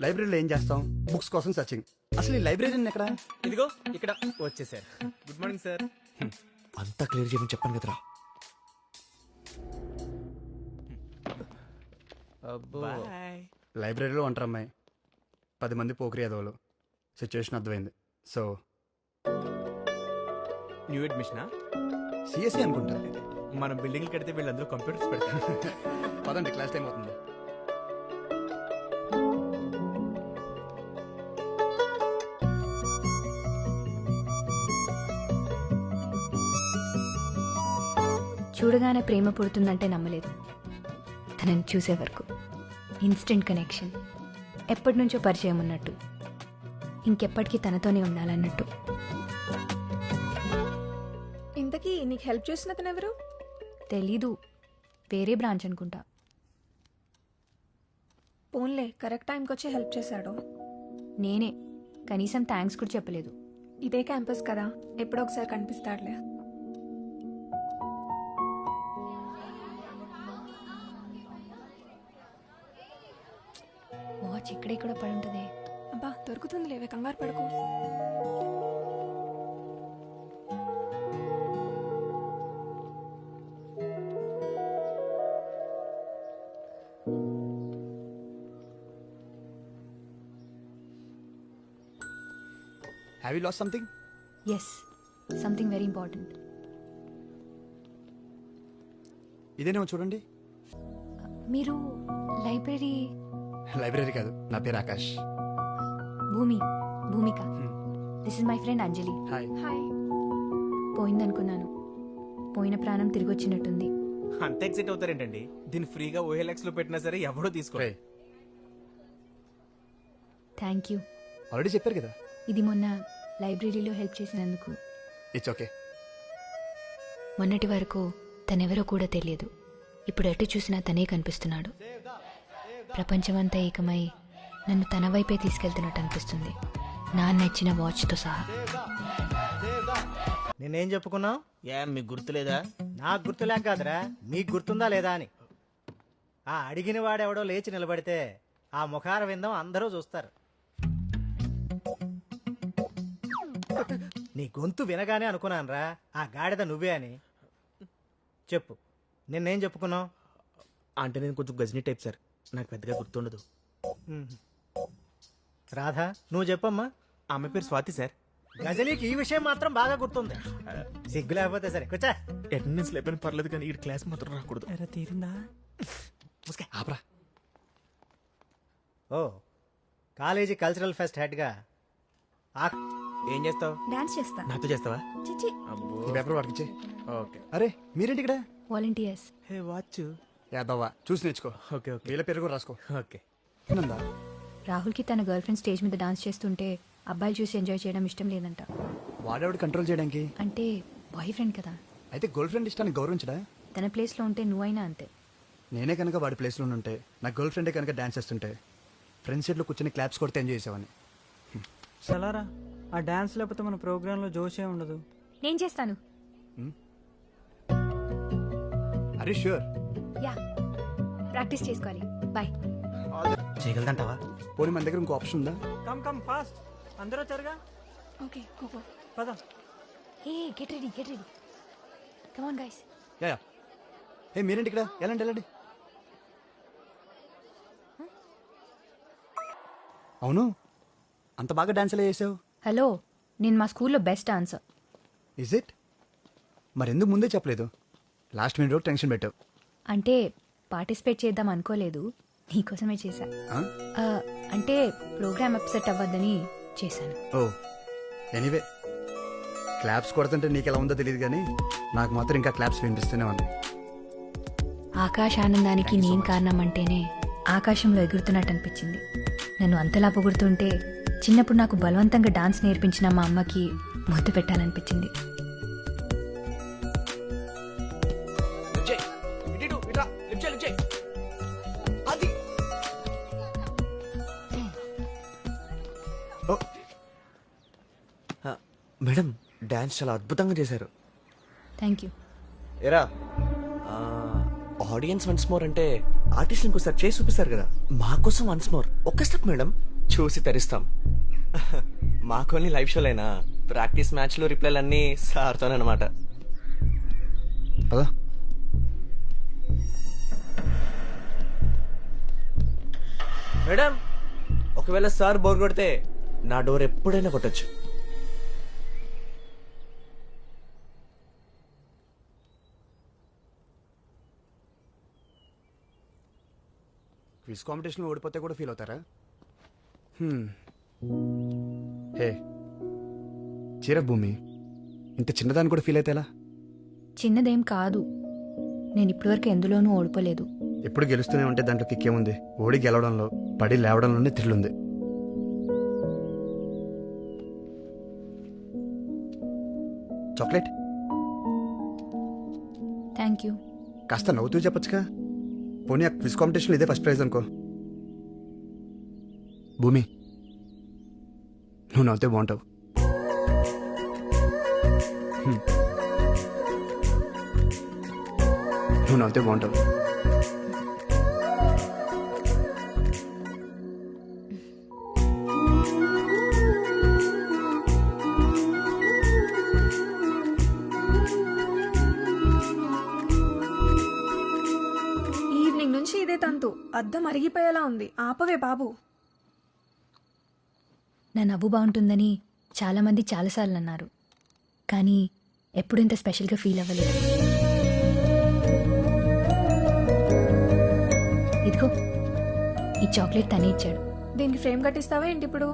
లైబ్రరీలో ఏం చేస్తాం? బుక్స్ కోసం సర్చింగ్. అసలు ఈ లైబ్రరీ ఎక్కడ? ఇదిగో ఇక్కడ వచ్చేసారు. Good morning sir. అంతా క్లియర్ చేయమని చెప్పాను కదరా. లైబ్రరీలో ఉంటారు అమ్మాయి, 10 మంది పోకరి అదోలు. సిచ్యువేషన్ అర్థమైంది. సో న్యూ అడ్మిషనా? సిఎస్సి అనుకుంటా. మనం బిల్డింగ్లు కడితే వీళ్ళందరూ కంప్యూటర్స్ పెడతారు. పదండి, క్లాస్ టైం అవుతుంది. చూడగానే ప్రేమ పుడుతుందంటే నమ్మలేదు. తనని చూసే వరకు ఇన్స్టెంట్ కనెక్షన్, ఎప్పటి నుంచో పరిచయం ఉన్నట్టు, ఇంకెప్పటికీ తనతోనే ఉండాలన్నట్టు. ఇంతకీ నీకు హెల్ప్ చేసిన అతను ఎవరు? తెలీదు, వేరే బ్రాంచ్ అనుకుంటా. పోన్లే, కరెక్ట్ టైంకి వచ్చి హెల్ప్ చేశాడు. నేనే, కనీసం థ్యాంక్స్ కూడా చెప్పలేదు. ఇదే క్యాంపస్ కదా, ఎప్పుడో ఒకసారి కనిపిస్తాడులే. వాచ్ ఇక్కడే పడి ఉంటుంది. అబ్బా, దొరుకుతుంది లేవే, కంగారు పడుకో. Have you lost something? Yes, something very important. ఇదేనేమో చూడండి. మీరు లైబ్రరీ కాదు, నా పేరు Akash. Bhoomika. This is my friend Anjali. Hi. Hi. పోయిందనుకున్నాను, పోయిన ప్రాణం తిరిగి వచ్చినట్టుంది. అంత ఎక్సైట్ అవుతారేంటండి? దీన్ని ఫ్రీగా OLX లో పెట్టినా సరే ఎవడో తీసుకో. Thank you. ఆల్రెడీ చెప్పారు కదా. ఇది మొన్న లైబ్రరీలో హెల్ప్ చేసినందుకు. It's okay. మొన్నటి వరకు తనెవరో కూడా తెలియదు. ఇప్పుడు ఎటు చూసినా తనే కనిపిస్తున్నాడు. ప్రపంచమంతా ఏకమై నన్ను తన వైపే తీసుకెళ్తున్నట్టు అనిపిస్తుంది, నా నచ్చిన వాచ్తో సహా. నేనేం చెప్పుకున్నావు? మీకు గుర్తులేదా? నాకు గుర్తులేక కాదురా, మీకు గుర్తుందా లేదా అని. ఆ అడిగిన వాడెవడో లేచి నిలబడితే ఆ ముఖార విందం అందరూ చూస్తారు. నీ గొంతు వినగానే అనుకున్నానురా ఆ గాడిద నువ్వే అని. చెప్పు, నిన్నేం చెప్పుకున్నావు? అంటే నేను కొంచెం గజనీ టైప్ సార్, నాకు పెద్దగా గుర్తుండదు. రాధా, నువ్వు చెప్పమ్మా. ఆమె పేరు స్వాతి సార్. గజనీకి ఈ విషయం మాత్రం బాగా గుర్తుంది. సిగ్గు లేకపోతే సరే కూర్చో. అటెండెన్స్ లేకపోయినా పర్లేదు కానీ ఈ క్లాస్ మాత్రం రాకూడదు. తీరిందా? ఆపరా. ఓ, కాలేజీ కల్చరల్ ఫెస్ట్ హెడ్గా ఏం చేస్తావు? డాన్స్ చేస్తా. నాతో చేస్తావా? చిచి. ఈ పేపర్ వాడికి ఇచ్చే. ఓకే. అరే మీరేంటి ఇక్కడ? వాలంటీర్స్. Hey watch. యాదవ్వా చూసి నేర్చుకో. Okay okay. వీళ్ళ పేరు కూడా రాసుకో. ఓకే. రాహుల్కి తన గర్ల్ ఫ్రెండ్ స్టేజ్ మీద డాన్స్ చేస్తుంటే అబ్బాయిలు చూసి ఎంజాయ్ చేయడం ఇష్టం లేదంట. వాడేవాడు కంట్రోల్ చేయడానికి? అంటే బాయ్ ఫ్రెండ్ కదా. అయితే గర్ల్ ఫ్రెండ్ ఇష్టాన్ని గౌరవించడా? తన ప్లేస్లో ఉంటే నువ్వైనా అంతే. నేనే కనుక వాడి ప్లేస్లో ఉంటే, నా గర్ల్ ఫ్రెండే కనుక డాన్స్ చేస్తుంటే ఫ్రెండ్ సీట్లో కూర్చొని క్లాప్స్ కొడితే ఎంజాయ్ చేసేవాడిని. సలారా, ఆ డాన్స్ లేకపోతే మన ప్రోగ్రాంలో జోషే ఉండదు. నేను చేస్తాను. అరే షూర్. యా, ప్రాక్టీస్ చేసుకోవాలి. బాయ్. చేయగలదంటావా? పోనీ మన దగ్గర ఇంకో ఆప్షన్ ఉందా? కమ్ కమ్ ఫాస్ట్, అందరూ వచ్చారుగా. Okay go. పద. Hey get ready. Come on guys. Yeah. ఏ మీరేంటి ఇక్కడ? వెళ్ళండి. అవును, అంత బాగా డాన్స్ ఎలా చేసావు? హలో, నేను మా స్కూల్లో బెస్ట్ డాన్సర్. Is it? మరెందుకు ముందే చెప్పలేదు? లాస్ట్ మినిట్ టెన్షన్ పెట్టావు. అంటే పార్టిసిపేట్ చేద్దాం అనుకోలేదు, నీకోసమే చేశా. అంటే ప్రోగ్రామ్ అప్సెట్ అవ్వద్దని చేశాను. ఓ ఎనీవే, క్లాప్స్ కొడుతుంటే నీకు ఎలా ఉందో తెలియదు కానీ నాకు మాత్రం ఇంకా క్లాప్స్ వినిపిస్తూనే ఉన్నాయి. ఆకాశ ఆనందానికి నేను కారణం అంటేనే ఆకాశంలో ఎగురుతున్నట్టు అనిపించింది. నన్ను అంతలా పొగుడుతుంటే చిన్నప్పుడు నాకు బలవంతంగా డాన్స్ నేర్పించిన మా అమ్మకి ముద్దు పెట్టాలనిపించింది. మేడం, డాన్స్ చాలా అద్భుతంగా చేశారు. Thank you. ఎరా, ఆడియన్స్ వన్స్ మోర్ అంటే ఆర్టిస్ట్ ఇంకోసారి చేసి చూపిస్తారు కదా, మా కోసం వన్స్ మోర్ ఒక్క స్టెప్ మేడం, చూసి తరిస్తాం. మాకోని లైవ్ షోలైనా ప్రాక్టీస్ మ్యాచ్లు రిప్లైలు అన్నీ సార్తోనమాట. మేడం, ఒకవేళ సార్ బోర్ కొడితే నా డోర్ ఎప్పుడైనా కొట్టచ్చు. క్విజ్ కాంపిటీషన్లో ఓడిపోతే కూడా ఫీల్ అవుతారా? హే చీర భూమి, ఇంత చిన్నదాన్ని కూడా ఫీల్ అయితే ఎలా? చిన్నదేం కాదు, నేను ఇప్పటివరకు ఎందులోనూ ఓడిపోలేదు. ఎప్పుడు గెలుస్తూనే ఉంటే దాంట్లో కిక్కేముంది? ఓడి గెలవడంలో, పడి లేవడంలోనే థ్రిల్ ఉంది. చాక్లెట్. Thank you. కాస్త నవ్వుతూ చెప్పచ్చుగా. పోనీ ఆ క్విజ్ కాంపిటీషన్ ఇదే ఫస్ట్ ప్రైజ్ అనుకో. భూమి, నువ్వు నవ్వుతే బాగుంటావు. నువ్వు నవ్వుతే బాగుంటావు. ఈవినింగ్ నుంచి ఇదే తంతు. అద్దం అరిగిపోయేలా ఉంది. ఆపవే బాబు. నా నవ్వు బాగుంటుందని చాలామంది చాలాసార్లు అన్నారు, కానీ ఎప్పుడు ఇంత స్పెషల్గా ఫీల్ అవ్వలేదు. ఇదిగో, ఈ చాక్లెట్ తనే ఇచ్చాడు. దీనికి ఫ్రేమ్ కట్టిస్తావా ఏంటి ఇప్పుడు?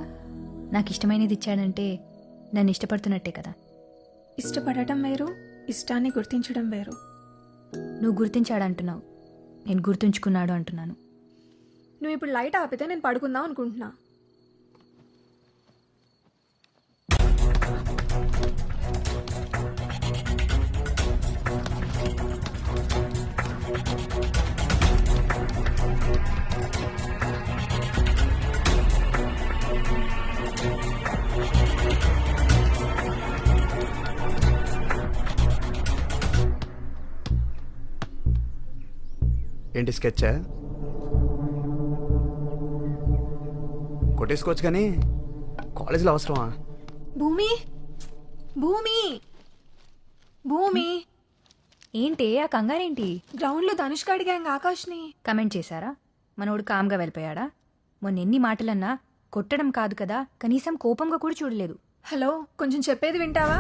నాకు ఇష్టమైనది ఇచ్చాడంటే నన్ను ఇష్టపడుతున్నట్టే కదా. ఇష్టపడటం వేరు, ఇష్టాన్ని గుర్తించడం వేరు. నువ్వు గుర్తించాడంటున్నావు, నేను గుర్తుంచుకున్నాడు అంటున్నాను. నువ్వు ఇప్పుడు లైట్ ఆపితే నేను పడుకుందాం అనుకుంటున్నా. ఏంటి స్కెచ్చా? కొట్టేసుకోవచ్చు కానీ కాలేజీలో అవసరమా? భూమి భూమి భూమి ఏంటి ఆ కంగారేంటి? గ్రౌండ్లో ధనుష్క గ్యాంగ్ ఆకాష్ని కమెంట్ చేశారా? మనోడు కామ్గా వెళ్ళిపోయాడా? మొన్న ఎన్ని మాటలన్నా కొట్టడం కాదు కదా, కనీసం కోపంగా కూడా చూడలేదు. హలో, కొంచెం చెప్పేది వింటావా?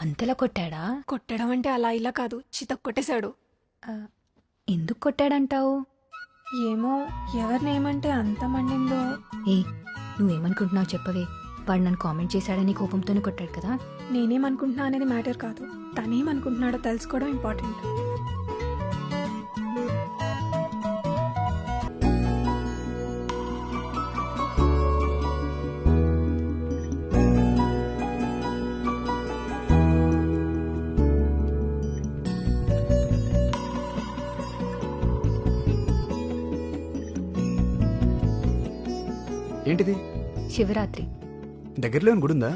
అంతలా కొట్టాడా? కొట్టడం అంటే అలా ఇలా కాదు, చితక్ కొట్టేశాడు. ఎందుకు కొట్టాడంటావు? ఏమో, ఎవరినేమంటే అంత మండిందో. ఏ, నువ్వేమనుకుంటున్నావు చెప్పవే. వాడు నన్ను కామెంట్ చేశాడని కోపంతోనే కొట్టాడు కదా. నేనేమనుకుంటున్నా అనేది మ్యాటర్ కాదు, తనేమనుకుంటున్నాడో తెలుసుకోవడం ఇంపార్టెంట్. ఏంటిది? శివరాత్రి. దగ్గరలో ఏమైనా గుడి ఉందా?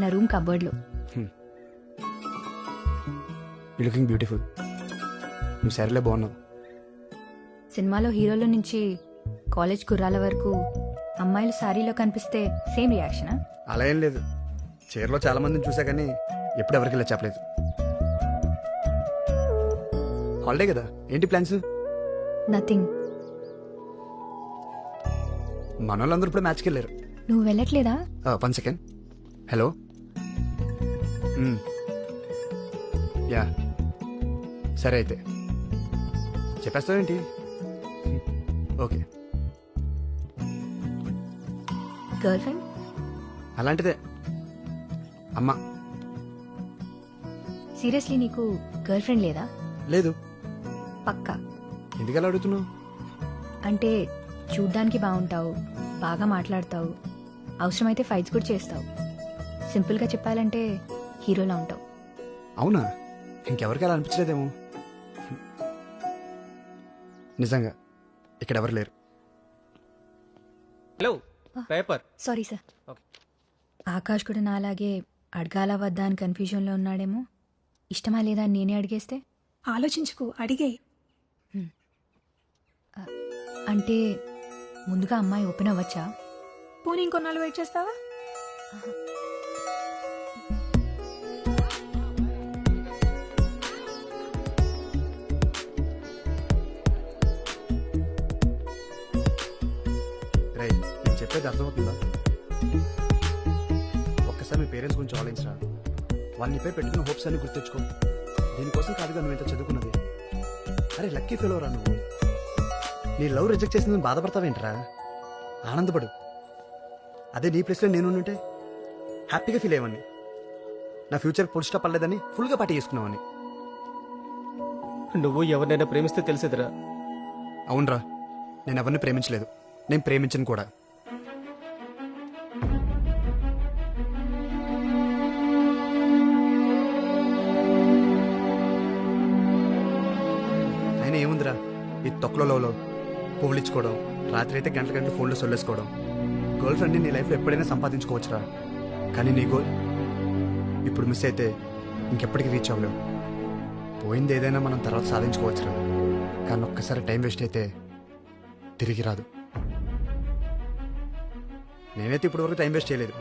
నా రూమ్ కబోర్డ్లో. You looking beautiful. నువ్వు సరేలే బాగున్నావు. సినిమాలో హీరోల నుంచి కాలేజ్ కుర్రాల వరకు అమ్మాయిలు సారీలో కనిపిస్తే సేమ్ రియాక్షనా? అలా ఏం లేదు. చీరలో చాలా మందిని చూసా కానీ ఎప్పుడు ఎవరికి ఇలా చెప్పలేదు. హాలిడే కదా, ఏంటి ప్లాన్స్? నథింగ్. మన వాళ్ళందరూ ఇప్పుడు మ్యాచ్కి వెళ్ళారు. నువ్వు వెళ్ళట్లేదా? 1 సెకండ్. హలో. యా, సరే అయితే చెప్పేస్తావేంటి? ఓకే. Girl friend? అలాంటిదే అమ్మా. సీరియస్లీ నీకు గర్ల్ ఫ్రెండ్ లేదా? లేదు. పక్కా? ఎందుకలా అడుగుతున్నావు? అంటే చూడ్డానికి బాగుంటావు, బాగా మాట్లాడతావు, అవసరమైతే ఫైట్స్ కూడా చేస్తావు. సింపుల్గా చెప్పాలంటే హీరోలా ఉంటావు. అవునా? ఇంకెవరికి అలా అనిపించలేదేమో. నిజంగా ఇక్కడ ఎవరు లేరు. Hello, paper. Sorry sir. Akash కూడా నాలాగే అడగాల వద్దా అని కన్ఫ్యూజన్లో ఉన్నాడేమో. ఇష్టమా లేదా అని నేనే అడిగేస్తే? ఆలోచించుకు, అడిగే. అంటే ముందుగా అమ్మాయి ఓపెన్ అవ్వచ్చా? పోనీ ఇంకొన్నాళ్ళు వెయిట్ చేస్తావా? రైట్, నేను చెప్పేది అర్థమవుతుందా? ఒక్కసారి మీ పేరెంట్స్ గురించి ఆలోచించరా. వాళ్ళ నీపై పెట్టుకున్న హోప్స్ అన్ని గుర్తించుకో. దీనికోసం కాదుగా నువ్వు ఎంత చదువుకున్నది. అరే లక్కీ ఫెయిల్ అవరా నువ్వు. నీ లవ్ రిజెక్ట్ చేసిందని బాధపడతావేంట్రా? ఆనందపడు. అదే నీ ప్లేస్లో నేను ఉంటే హ్యాపీగా ఫీల్ అయ్యేవాడిని. నా ఫ్యూచర్ ఫుల్ స్టాప్ అవ్వలేదని ఫుల్గా పార్టీ చేసుకున్నావని. నువ్వు ఎవరినైనా ప్రేమిస్తే తెలిసేదిరా. అవునరా, నేను ఎవరిని ప్రేమించలేదు, నేను ప్రేమించను కూడా. అయినా ఏముందిరా ఈ తొక్కలో పువ్వులు ఇచ్చుకోవడం, రాత్రి అయితే గంటల గంటలు ఫోన్లో సొల్లేసుకోవడం. గర్ల్ ఫ్రెండ్ని నీ లైఫ్లో ఎప్పుడైనా సంపాదించుకోవచ్చురా, కానీ నీ గోల్ ఇప్పుడు మిస్ అయితే ఇంకెప్పటికీ రీచ్ అవ్వలేవు. పోయింది ఏదైనా మనం తర్వాత సాధించుకోవచ్చురా, కానీ ఒక్కసారి టైం వేస్ట్ అయితే తిరిగి రాదు. నేనైతే ఇప్పుడు వరకు టైం వేస్ట్ చేయలేదు.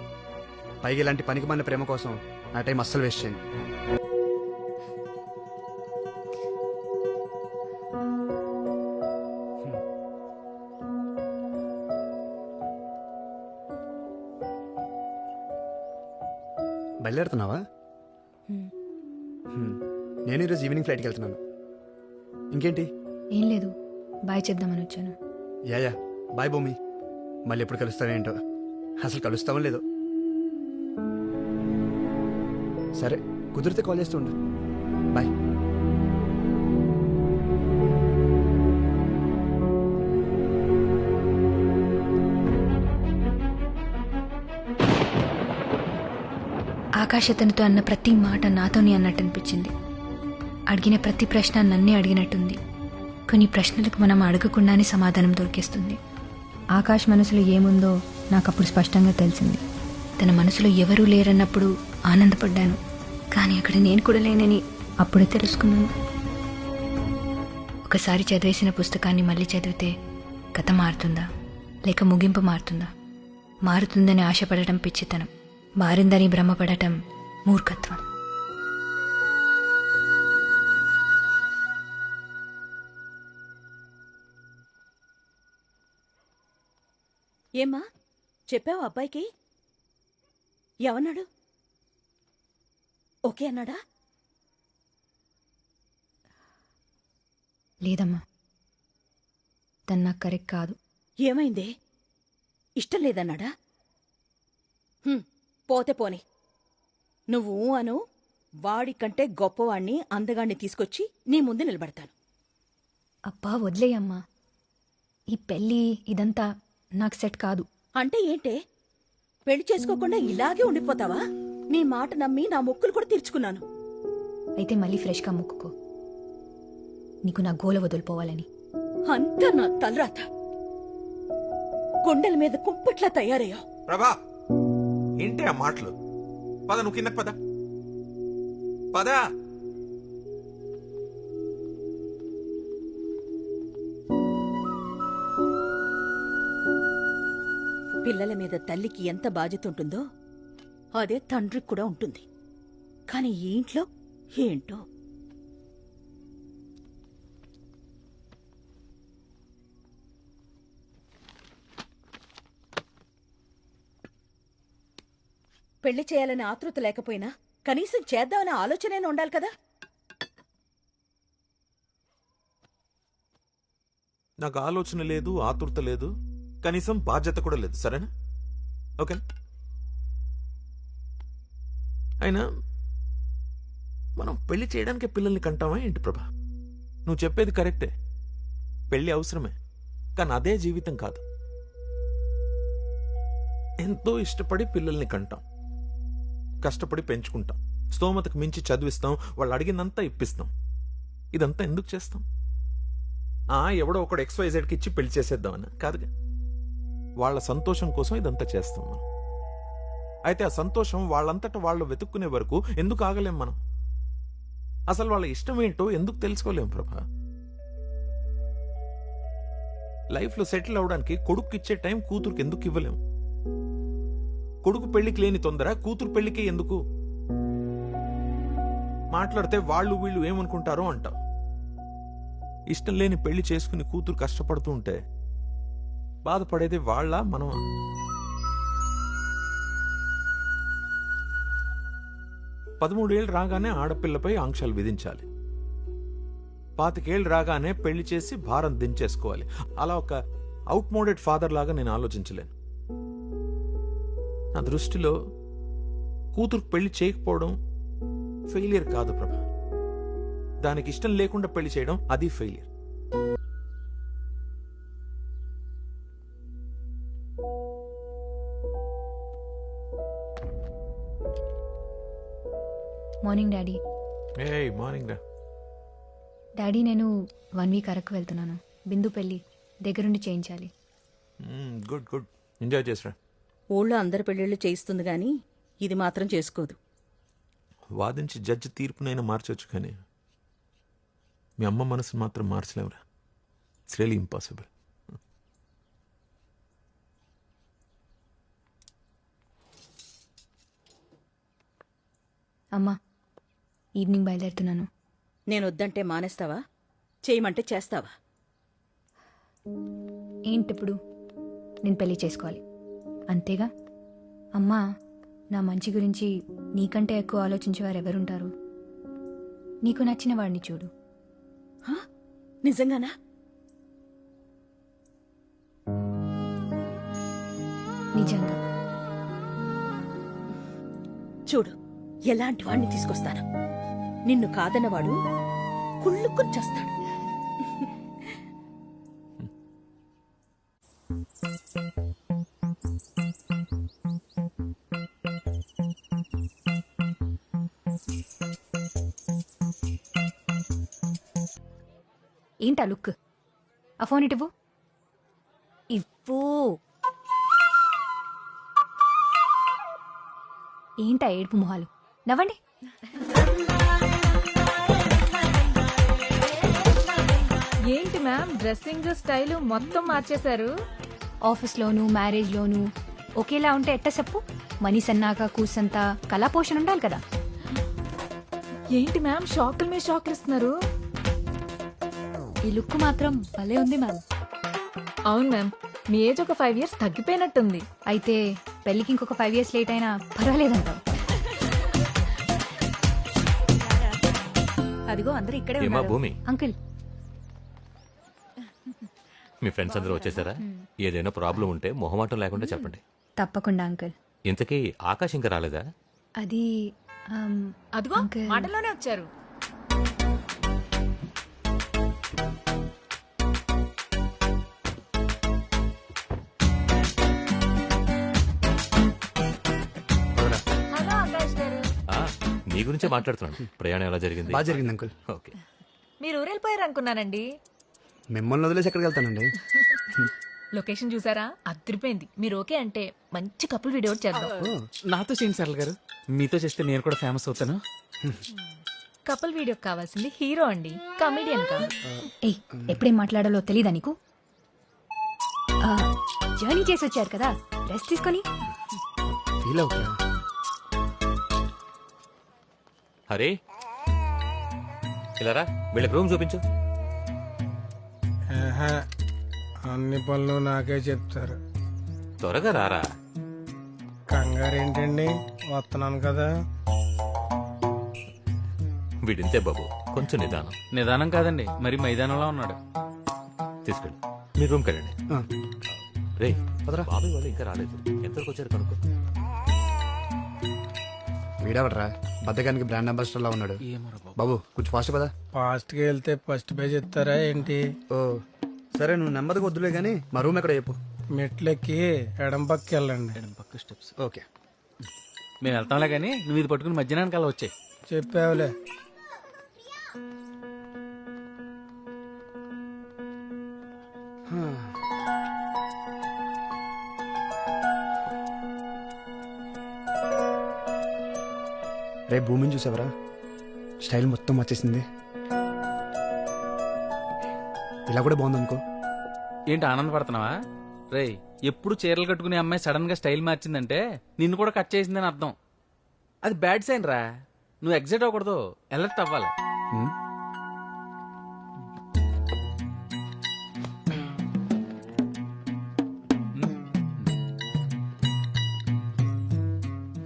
పైగా ఇలాంటి పనికి మన ప్రేమ కోసం నా టైం అస్సలు వేస్ట్ చేయను. బయలుదేరుతున్నావా? నేను ఈరోజు ఈవినింగ్ ఫ్లైట్కి వెళ్తున్నాను. ఇంకేంటి? ఏం లేదు, బాయ్ చెప్దామని వచ్చాను. యా బాయ్ భూమి. మళ్ళీ ఎప్పుడు కలుస్తావేంటో, అసలు కలుస్తామో లేదో. సరే కుదిరితే కాల్ చేస్తుండు. బాయ్. ఆకాశ్ అతనితో అన్న ప్రతి మాట నాతోనే అన్నట్టు అనిపించింది. అడిగిన ప్రతి ప్రశ్న నన్నే అడిగినట్టుంది. కొన్ని ప్రశ్నలకు మనం అడగకుండానే సమాధానం దొరికేస్తుంది. ఆకాశ్ మనసులో ఏముందో నాకు అప్పుడు స్పష్టంగా తెలిసింది. తన మనసులో ఎవరూ లేరన్నప్పుడు ఆనందపడ్డాను, కానీ అక్కడ నేను కూడా లేనని అప్పుడే తెలుసుకున్నాను. ఒకసారి చదివేసిన పుస్తకాన్ని మళ్ళీ చదివితే కథ మారుతుందా లేక ముగింపు మారుతుందా? మారుతుందని ఆశపడటం పిచ్చితనం, మారిందని భ్రమపడటం మూర్ఖత్వం. ఏమ్మా చెప్పావు అబ్బాయికి? ఏమన్నాడు? ఓకే అన్నాడా? లేదమ్మా, తను నాకు కరెక్ట్ కాదు. ఏమైందే? ఇష్టం లేదన్నాడా? పోతే పోని. నువ్వు అను, వాడికంటే గొప్పవాణ్ణి అందగాణ్ణి తీసుకొచ్చి నీ ముందు నిలబడతాను. అబ్బా వదిలేయమ్మా, ఈ పెళ్ళి ఇదంతా నాకు సెట్ కాదు. అంటే ఏంటే? పెళ్లి చేసుకోకుండా ఇలాగే ఉండిపోతావా? నీ మాట నమ్మి నా మొక్కులు కూడా తీర్చుకున్నాను. అయితే మళ్ళీ ఫ్రెష్గా మొక్కుకో, నీకు నా గోల వదిలిపోవాలని. అంతా నా తలరాత. గుండెల మీద కుంపట్లా తయారయ్యో. ప్రభా ఏంటి ఆ మాటలు? పద, నువ్వు కిందకు పద. పద. పిల్లల మీద తల్లికి ఎంత బాధ్యత ఉంటుందో అదే తండ్రికి కూడా ఉంటుంది. కానీ ఈ ఇంట్లో ఏంటో. పెళ్లి చేయాలనే ఆతృత లేకపోయినా కనీసం చేద్దామనే ఆలోచనైనా ఉండాలి కదా. నాకు ఆలోచన లేదు, ఆతృత లేదు, కనీసం బాధ్యత కూడా లేదు. సరేనా? ఓకే. అయినా మనం పెళ్లి చేయడానికి పిల్లల్ని కంటామా ఏంటి ప్రభా? నువ్వు చెప్పేది కరెక్టే, పెళ్లి అవసరమే, కానీ అదే జీవితం కాదు. ఎంతో ఇష్టపడి పిల్లల్ని కంటాం, కష్టపడి పెంచుకుంటాం, స్తోమతకు మించి చదివిస్తాం, వాళ్ళు అడిగినంతా ఇప్పిస్తాం. ఇదంతా ఎందుకు చేస్తాం? ఎవడో ఒకడు XYZకి ఇచ్చి పెళ్లి చేసేద్దామని కాదుగా, వాళ్ళ సంతోషం కోసం ఇదంతా చేస్తాం మనం. అయితే ఆ సంతోషం వాళ్ళంతటా వాళ్ళు వెతుక్కునే వరకు ఎందుకు ఆగలేం మనం? అసలు వాళ్ళ ఇష్టం ఏంటో ఎందుకు తెలుసుకోలేం ప్రభా? లైఫ్లో సెటిల్ అవడానికి కొడుకు ఇచ్చే టైం కూతురుకి ఎందుకు ఇవ్వలేం? కొడుకు పెళ్లికి లేని తొందర కూతురు పెళ్లికి ఎందుకు? మాట్లాడితే వాళ్ళు వీళ్ళు ఏమనుకుంటారో అంటాం. ఇష్టం లేని పెళ్లి చేసుకుని కూతురు కష్టపడుతూ ఉంటే బాధపడేది వాళ్ళ మనం? 13 ఏళ్ళు రాగానే ఆడపిల్లపై ఆంక్షలు విధించాలి, 25 ఏళ్ళు రాగానే పెళ్లి చేసి భారం దించేసుకోవాలి. అలా ఒక అవుట్ మోడెడ్ ఫాదర్ లాగా నేను ఆలోచించలేను. నా దృష్టిలో కూతురు పెళ్లి చేయకపోవడం ఫెయిలియర్ కాదు ప్రభా, దానికి ఇష్టం లేకుండా పెళ్లి చేయడం అది failure. Morning daddy. Morning daddy, నేను 1 వీక్ అరకు వెళ్తున్నాను. బిందు పెళ్ళి దగ్గరుండి చేయించాలి. గుడ్ గుడ్, ఎంజాయ్ చేసిరా. ఊళ్ళో అందరి పెళ్లిళ్ళు చేయిస్తుంది గాని ఇది మాత్రం చేసుకోదు. వాదించి జడ్జి తీర్పునైనా మార్చవచ్చు, కానీ మీ అమ్మ మనసును మాత్రం మార్చలేవురా. It's really impossible. అమ్మా, ఈవినింగ్ బయలుదేరుతున్నాను. నేను వద్దంటే మానేస్తావా? చేయమంటే చేస్తావా? ఏంటిప్పుడు? నేను పెళ్లి చేసుకోవాలి అంతేగా? అమ్మా, నా మంచి గురించి నీకంటే ఎక్కువ ఆలోచించేవారు ఎవరుంటారు? నీకు నచ్చిన వాడిని చూడు. నిజంగానా? నిజంగా చూడు ఎలాంటి వాడిని తీసుకొస్తాను. నిన్ను కాదన్నవాడు కుళ్ళుకుని చేస్తాడు. ఏంటా లుక్? ఆ ఫోన్ ఇటు ఇవ్వు. ఏంటా ఏడుపు మొహాలు? నవ్వండి. ఏంటి మ్యామ్ డ్రెస్సింగ్ స్టైల్ మొత్తం మార్చేశారు? ఆఫీస్లోను మ్యారేజ్లోను ఒకేలా ఉంటే ఎట్ట చెప్పు? మనీ సన్నాక కూసంతా కళా పోషణ ఉండాలి కదా. ఏంటి మ్యామ్ షాకుల మీద షాకులు ఇస్తున్నారు? ఈ లుక్ మాత్రం భలే ఉంది మ్యామ్. అవును మ్యామ్, మీ ఏజ్ ఒక 5 years తగ్గిపోయినట్టుంది. అయితే పెళ్ళికి ఇంకొక 5 years లేట్ అయినా పర్వాలేదంటావు. అదిగో అందరూ ఇక్కడే ఏమా ఉన్నారు. భూమి? అంకుల్, మీ ఫ్రెండ్స్ అందరూ వచ్చేసారా? ఏదైనా ప్రాబ్లం ఉంటే మొహమాటం లేకుండా చెప్పండి. తప్పకుండా అంకుల్. ఇంతకీ ఆకాశ్ ఇంకా రాలేదా? అది అదిగో మాటల్లోనే వచ్చారు. హలో ఆకాష్ గారు. ఆ, నీ గురించే మాట్లాడుతున్నాను. ప్రయాణం ఎలా జరిగింది? బాగా జరిగింది అంకుల్. ఓకే. మీరు ఊరెళ్ళిపోయారు అనుకున్నానండి. మిమ్మల్ని వదిలేసి ఎక్కడికి వెళ్తానండి? లొకేషన్ చూసారా? అదిరిపోయింది. మీరు ఓకే అంటే మంచి కపుల్ వీడియో చేద్దాం. నాతో చేయండి సరళ గారు. మీతో చేస్తే నేను కూడా ఫేమస్ అవుతాను. కపుల్ వీడియో కావాల్సింది హీరో అండి, కమెడియన్ కాదు. ఏయ్, ఎప్పుడేం మాట్లాడాలో తెలీదా నీకు? జర్నీ చేసి వచ్చారు కదా, రెస్ట్ తీసుకొని. ఫీల్ అవుతా. హరే, ఇలా రా. వీళ్ళకి రూమ్ చూపించు. అన్ని పనులు నాకే చెప్తారు. త్వరగా రారా. కంగారు ఏంటండి, వస్తున్నాను కదా. వీడింతే బాబు, కొంచెం నిదానం. నిదానం కాదండి, మరి మైదానంలో ఉన్నాడు. తీసుకెళ్ళి మీ రూమ్కి వెళ్ళండి. రే బాబాయ్ వాళ్ళు ఇంకా రాలేదు. ఎంతవరకు వచ్చారు కనుక్కో. వీడవడరా బద్దగానికి బ్రాండ్ అంబాసిడర్ లా ఉన్నాడు. బాబు కొంచెం ఫాస్ట్ కదా. ఫాస్ట్గా వెళ్తే ఫస్ట్ పేజ్ ఇస్తారా ఏంటి? ఓ సరే, నువ్వు నెమ్మదిగా వద్దులే కానీ మా రూమ్ ఎక్కడ చెప్పు. మెట్లెక్కి ఎడం పక్కకి వెళ్ళండి. ఎడం పక్క స్టెప్స్. ఓకే, మేము వెళ్తాంలే కానీ నువ్వు ఇది పట్టుకుని మధ్యాహ్నానికి అలా వచ్చాయి. చెప్పావులే. రేపు భూమిని చూసావరా? స్టైల్ మొత్తం వచ్చేసింది. ఇలా కూడా బాగుందనుకో. ఏంటి ఆనందపడుతున్నావా? రే, ఎప్పుడు చీరలు కట్టుకునే అమ్మాయి సడన్ గా స్టైల్ మార్చిందంటే నిన్ను కూడా కట్ చేసిందని అర్థం. అది బ్యాడ్ సైన్ రా. నువ్వు ఎగ్జైట్ అవ్వకూడదు, అలర్ట్ అవ్వాలి.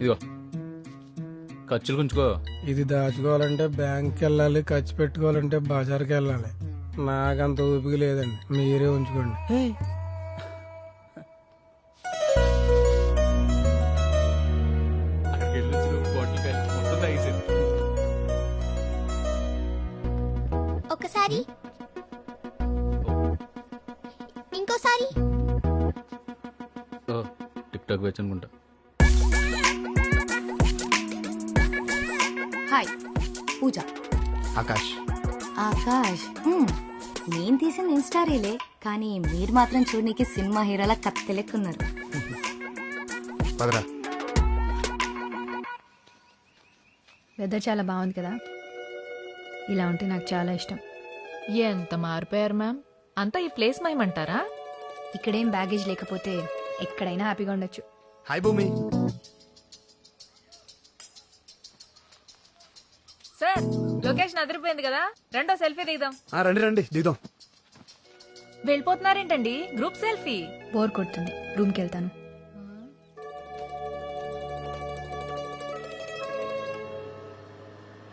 ఇదిగో ఖర్చులు గుంచుకో. ఇది దాచుకోవాలంటే బ్యాంక్కి వెళ్ళాలి, ఖర్చు పెట్టుకోవాలంటే బజార్కి వెళ్ళాలి. నాకంత ఊపిక లేదండి, మీరే ఉంచుకోండి. ఒకసారి ఇంకోసారి. టిక్ టాక్ వచ్చి అనుకుంటా. హాయ్, పూజ. ఆకాష్. ఆకాష్, నేను తీసిన ఇన్స్టా రీలే, కానీ మీరు మాత్రం చూడనీకి సినిమా హీరోలా కత్తెలెక్కున్నారు. వెదర్ చాలా బాగుంది కదా. ఇలా ఉంటే నాకు చాలా ఇష్టం. ఎంత మారిపోయారు మ్యామ్. అంతా ఈ ప్లేస్ మైమంటారా? ఇక్కడేం బ్యాగేజ్ లేకపోతే ఎక్కడైనా హ్యాపీగా ఉండొచ్చు. హాయ్ భూమి. సార్, లొకేషన్ అదిరిపోయింది కదా, రెండో సెల్ఫీ దిగుదాం. రండి రండి దిగుదాం. వెళ్ళిపోతున్నారేంటండి? Group selfie. బోర్ కొడుతుంది, రూమ్కి వెళ్తాను.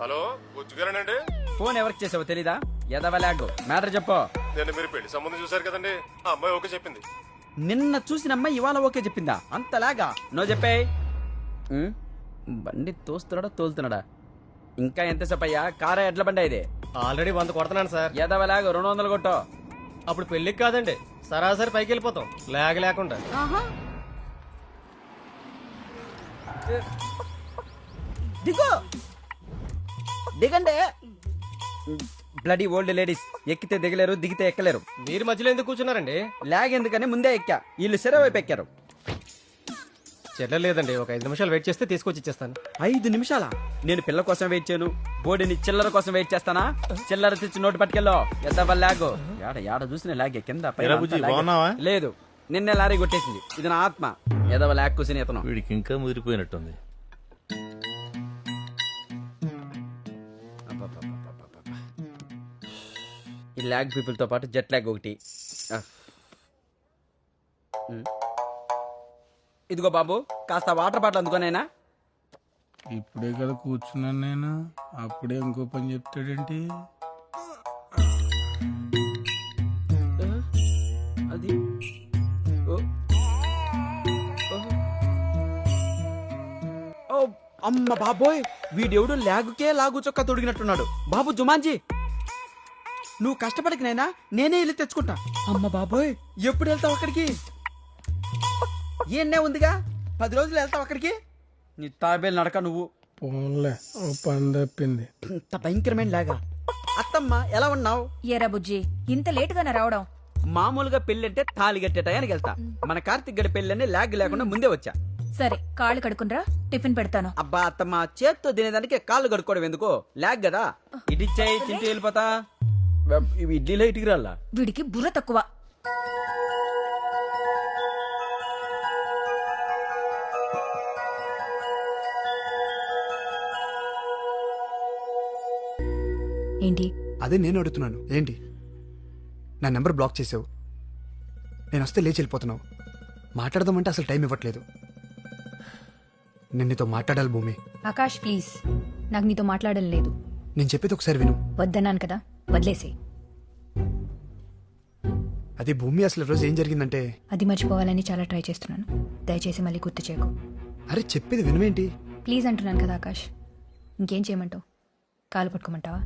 హలో, బుజ్జుగారేనండి? ఫోన్ ఎవరికి చేసావో తెలీదా? ఎదవలాగు మ్యాటర్ చెప్పు. నేను మీరు పెళ్లి సంబంధం చూసారు కదండి, ఆ అమ్మాయి ఓకే చెప్పింది. నిన్న చూసిన అమ్మాయి ఇవాళ ఓకే చెప్పిందా? అంతలాగా నో చెప్పే. బండి తోస్తున్నాడా తోలుతున్నాడా? ఇంకా ఎంతసేపు అయ్యా? కారా ఎడ్ల బండి ఇది? ఆల్రెడీ 100 కొడుతున్నాను సార్. ఎదవలాగా 200 కొట్టో. అప్పుడు పెళ్ళికి కాదండి, సరాసరి పైకి వెళ్ళిపోతాం లేకుండా. దిగో దిగండి. బ్లడీ ఓల్డ్ లేడీస్ ఎక్కితే దిగలేరు, దిగితే ఎక్కలేరు. మీరు మధ్యలో ఎందుకు కూర్చున్నారండి? లాగ్ ఎందుకని ముందే ఎక్కా, వీళ్ళు సెరవు వైపు ఎక్కారు. చెల్లలేదండి, ఒక 5 నిమిషాలు వెయిట్ చేస్తే తీసుకొచ్చి ఇచ్చేస్తాను. 5 నిమిషాలా? నేను పిల్ల కోసం వెయిట్ చేయను, బోడిని చిల్లర కోసం వెయిట్ చేస్తానా? చిల్లర తెచ్చి నోటు పట్టుకెళ్ళో. ఎద్దవ లాగు. యాడ చూసిన లాగే కింద పైన అంతా లాగే. లేదు, నిన్నే లారీ కొట్టేసింది. ఇది నా ఆత్మ. ఎదవ లాగ్ కూర్చుని ఇతను. వీడికి ఇంకా ముదిరిపోయినట్టుంది. ఈ లాగ్ పీపుల్ తో పాటు జెట్ లాగ్ ఒకటి. ఇదిగో బాబు, కాస్త వాటర్ బాటిల్ అందుకోనైనా. ఇప్పుడే కదా కూర్చున్నాను నేను, అప్పుడే ఇంకో పని చెప్తాడేంటి? అది అమ్మ బాబోయ్, వీడెవడు లాగుకే లాగు చొక్కా తొడిగినట్టున్నాడు. బాబు జుమాన్జీ, నువ్వు కష్టపడకి నైనా నేనే వెళ్ళి తెచ్చుకుంటా. అమ్మ బాబోయ్, ఎప్పుడు వెళ్తావు అక్కడికి? ఏనే ఉందిగా, 10 రోజులు వెళ్తావు అక్కడికి. నీ తాబేలు నడక నువ్వు. పోన్లే, ఓ పని తప్పింది. ఇంత భయంకరమైన లాగా. అత్తమ్మ ఎలా ఉన్నావు? ఏరా బుజ్జి, ఇంత లేటుగానే రావడం? మామూలుగా పెళ్ళంటే తాళి కట్టే టయానికి వెళ్తా. మన కార్తిక్ గడి పెళ్ళని లాగ్ లేకుండా ముందే వచ్చా. సరే, కాళ్ళు కడుకునరా, టిఫిన్ పెడతాను. అబ్బా అత్తమ్మ, చేత్తో తినేదానికి కాళ్ళు కడుక్కోవడం ఎందుకు? లాగ్ కదా. ఇడిచ్చాయి, తింటూ వెళ్ళిపోతా. ఇవి ఇడ్లీలో ఇటుకి రాలా? వీడికి బుర్ర తక్కువ. ఏంటి? అదే నేను అడుగుతున్నాను. ఏంటి నా నెంబర్ బ్లాక్ చేసావు? నేను వస్తే లేచి వెళ్ళిపోతున్నావు. మాట్లాడదామంటే అసలు టైం ఇవ్వట్లేదు. నేను నీతో మాట్లాడాలి భూమి. ఆకాష్ ప్లీజ్, నాకు నీతో మాట్లాడడం లేదు. నేను చెప్పేది ఒకసారి విను. వద్దన్నాను కదా, వదిలేసే. అదే భూమి, అసలు రోజు ఏం జరిగిందంటే, అది మర్చిపోవాలని చాలా ట్రై చేస్తున్నాను. దయచేసి మళ్ళీ గుర్తు చేయకు. అరే చెప్పేది వినువేంటి? ప్లీజ్ అంటున్నాను కదా ఆకాష్. ఇంకేం చేయమంటావు? కాలు పట్టుకోమంటావా?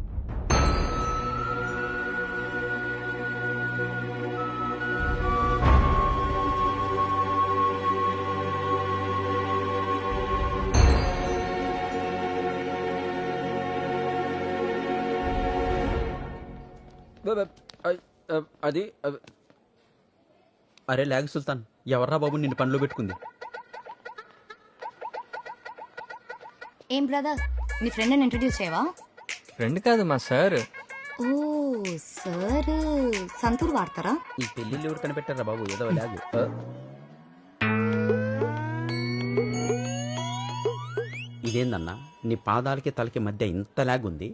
అది అరే లాగ్ సుల్తాన్, ఎవర్రా బాబు నిన్ను పనిలో పెట్టుకుంది? ఏం బ్రదర్, నీ ఫ్రెండ్ని ఇంట్రడ్యూస్ చేయవా? ఫ్రెండ్ కాదు, మా సార్. ఓ సార్, సంతూర్ వాడతారా? ఈ పెళ్ళిళ్ళు ఎవరు కనిపెట్టారా బాబు? ఏదో లాగ్. ఇదేందన్నా, నీ పాదాలకి తలకి మధ్య ఇంత లాగ్ ఉంది.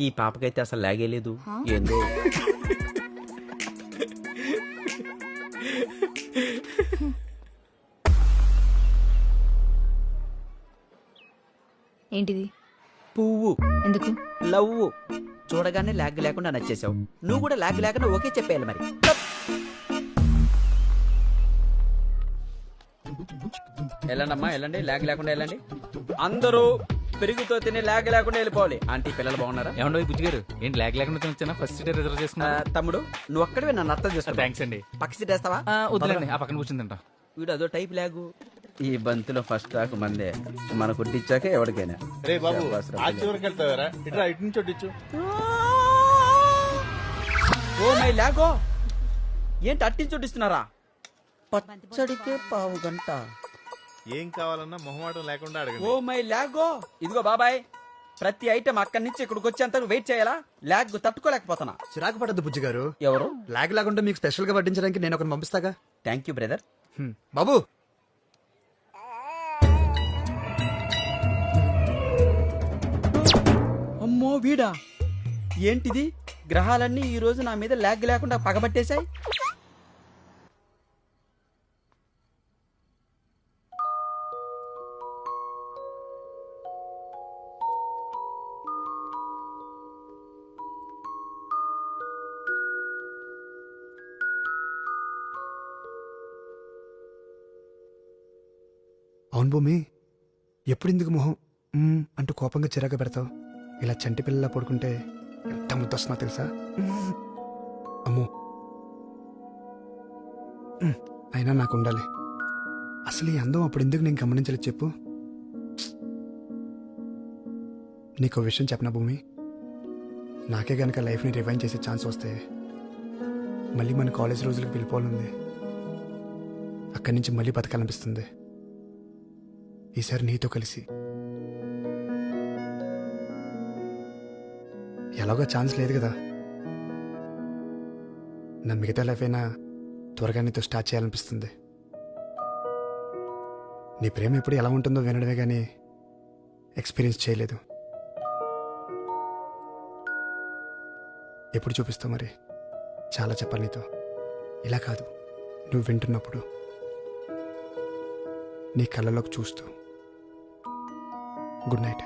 ఈ పాపకైతే అసలు లాగే లేదు. ఏందో ఏంటిది? పువ్వు. ఎందుకు? లవ్. చూడగానే లాగ్ లేకుండా నచ్చేసావు. నువ్వు కూడా లాగ్ లేకుండా ఓకే చెప్పేయాలి మరి. వెళ్ళండమ్మా, వెళ్ళండి. లాగ్ లేకుండా వెళ్ళండి. అందరూ పెరుగుతో తిని లాగ్ లేకుండా వెళ్ళిపోవాలి. ఆంటీ, పిల్లలు బాగున్నారా? ఏమండో బుజ్జి గారు, ఏంటి లాగ్ లేకుండా తినొచ్చానా? ఫస్ట్ సీట్ రిజర్వ్ చేసుకున్నా. తమ్ముడు, నువ్వు ఒక్కడివే నన్ను అర్థం చేసుకో. థ్యాంక్స్ అండి. పక్క సీట్ వేస్తావా? వద్దులేండి, ఆ పక్కన కూర్చుని తింటా. వీడు అదో టైప్ లాగు. ఈ బంతిలో ఫస్ట్ టాక్ మందే. మన కుట్టించాక ఎవరికైనా. రే బాబు, ఆ చివరికి వెళ్తావారా? ఇట్లా ఇటు నుంచి వడ్డించు. ఓ మై లాగో, ఏంటి అట్టించొడ్డిస్తున్నారా? పచ్చడికే పావు గంట. ఏం కావాలన్నా మొహమాటం లేకుండా అడగండి. ఓ మై లాగో. ఇదిగో బాబాయ్, ప్రతి ఐటమ్ అక్కడి నుంచి ఇక్కడికి వచ్చేంత వెయిట్ చేయాలా? లాగ్ తట్టుకోలేకపోతున్నా. చిరాకు పడద్దు బుజ్జి గారు. ఎవరు? లాగ్ లాగుంటే మీకు స్పెషల్ గా వడ్డించడానికి నేను ఒకరిని పంపిస్తాగా. Thank you brother. బాబు, అమ్మో వీడా, ఏంటిది? గ్రహాలన్నీ ఈ రోజు నా మీద లాగ్ లేకుండా పగబట్టేశాయి. అవును భూమి, ఎప్పుడు ఇందుకు మొహం అంటూ కోపంగా చిరాకు పెడతావు? ఇలా చంటి పిల్లలా పడుకుంటే ఎంత ముద్దొస్తున్నా తెలుసా? అమ్మో, అయినా నాకు ఉండాలి. అసలు ఈ అందం అప్పుడు ఎందుకు నేను గమనించలేదు చెప్పు? నీకు విషయం చెప్పనా భూమి, నాకే గనక లైఫ్ని రివైండ్ చేసే ఛాన్స్ వస్తే మళ్ళీ మన కాలేజ్ రోజులకు వెళ్ళిపోవాలంది. అక్కడి నుంచి మళ్ళీ బతకాలనిపిస్తుంది. ఈసారి నీతో కలిసి. ఎలాగో ఛాన్స్ లేదు కదా, నా మిగతా లైఫ్ అయినా త్వరగా నీతో స్టార్ట్ చేయాలనిపిస్తుంది. నీ ప్రేమ ఎప్పుడు ఎలా ఉంటుందో వినడమే కానీ ఎక్స్పీరియన్స్ చేయలేదు. ఎప్పుడు చూపిస్తావు మరి? చాలా చెప్పాలి నీతో. ఇలా కాదు, నువ్వు వింటున్నప్పుడు, నీ కళ్ళలోకి చూస్తూ. Good night.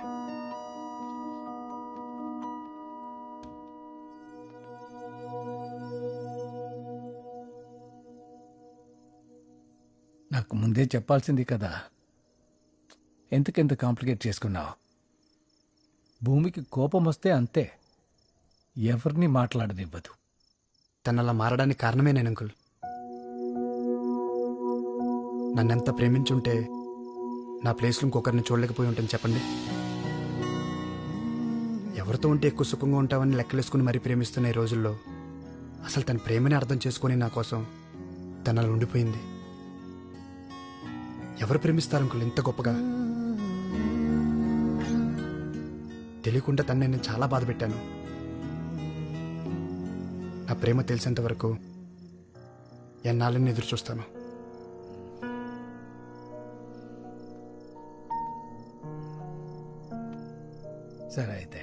నాకు ముందే చెప్పాల్సింది కదా, ఎందుకెంత కాంప్లికేట్ చేసుకున్నావు? భూమికి కోపం వస్తే అంతే, ఎవరిని మాట్లాడనివ్వదు. తను అలా మారడానికి కారణమే నేను అంకుల్. నన్నెంత ప్రేమించుంటే నా ప్లేస్లో ఇంకొకరిని చూడలేకపోయి ఉంటాను చెప్పండి. ఎవరితో ఉంటే ఎక్కువ సుఖంగా ఉంటామని లెక్కలేసుకుని మరీ ప్రేమిస్తున్న ఈ రోజుల్లో అసలు తన ప్రేమని అర్థం చేసుకుని నా కోసం తను అలా ఉండిపోయింది. ఎవరు ప్రేమిస్తారు అంకుల్ ఇంత గొప్పగా? తెలియకుండా తను నేను చాలా బాధ పెట్టాను. నా ప్రేమ తెలిసేంత వరకు ఎన్నాళ్ళని ఎదురు చూస్తాను. సరే అయితే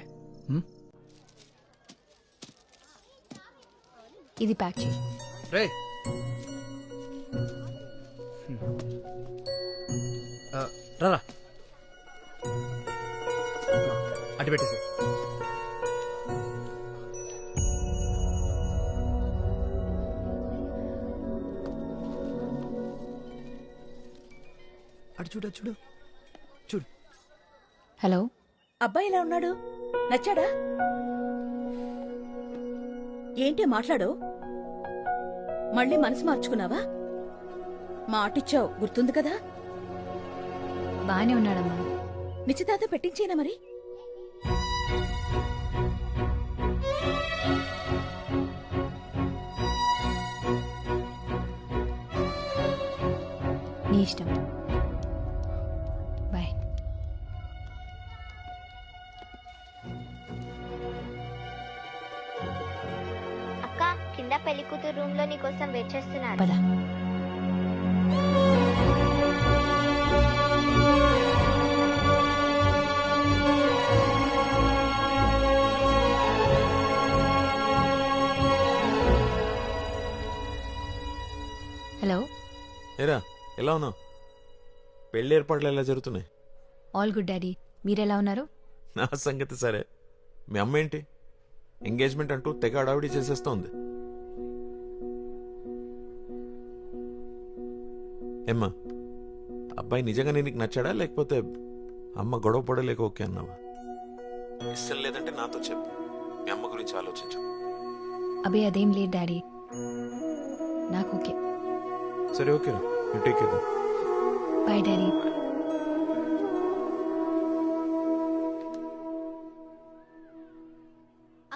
ఇది ప్యాక్ చేయి. రారా, అటు పెట్టేసి. అటు చూడు, అటు చూడు, చూడు. హలో, అబ్బాయి ఎలా ఉన్నాడు? నచ్చాడా? ఏంటి మాట్లాడు? మళ్ళీ మనసు మార్చుకున్నావా? మాటిచ్చావు గుర్తుంది కదా? బానే ఉన్నాడమ్మా. నిశ్చితార్థం పెట్టించేనా మరి? నీ ఇష్టం. బాయ్. అక్క, కింద పెళ్లి కూతురు రూమ్ లో నీకోసం వెయిట్ చేస్తున్నారు. పద. హలో. ఏరా, ఎలా ఉన్నావు? పెళ్లి ఏర్పాట్లు ఎలా జరుగుతున్నాయి? All good daddy. మీరెలా ఉన్నారు? నా సంగతి సరే. మీ అమ్మ ఏంటి ఎంగేజ్మెంట్ అంటూ తెగ అడావిడి చేసేస్తోంది. ఏమ్మా, అబ్బాయి నిజంగా నీకు నచ్చాడా లేకపోతే అమ్మ గొడవ పడలేక ఓకే అన్నావా? ఇష్టం లేదంటే నాతో చెప్పు, మీ అమ్మ గురించి ఆలోచించు. అబే అదేం లేదు డాడీ, నాకు ఓకే. సరే, okay, you take care. Bye daddy.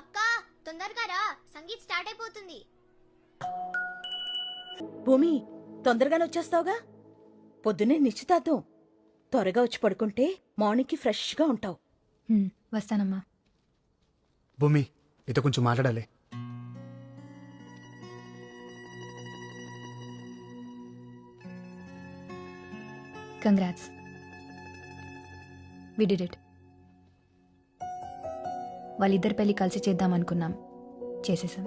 అక్క, తొందరగా రా, సంగీత్ స్టార్ట్ అయిపోతుంది. భూమి, తొందరగానే వచ్చేస్తావుగా? పొద్దున్నే నిశ్చితార్థం. త్వరగా వచ్చి పడుకుంటే మార్నింగ్కి ఫ్రెష్గా ఉంటావు. వస్తానమ్మా. భూమి, ఇదో కొంచెం మాట్లాడాలి. Congrats, we did it. వాళ్ళిద్దరి పెళ్లి కలిసి చేద్దామనుకున్నాం, చేసేసాం.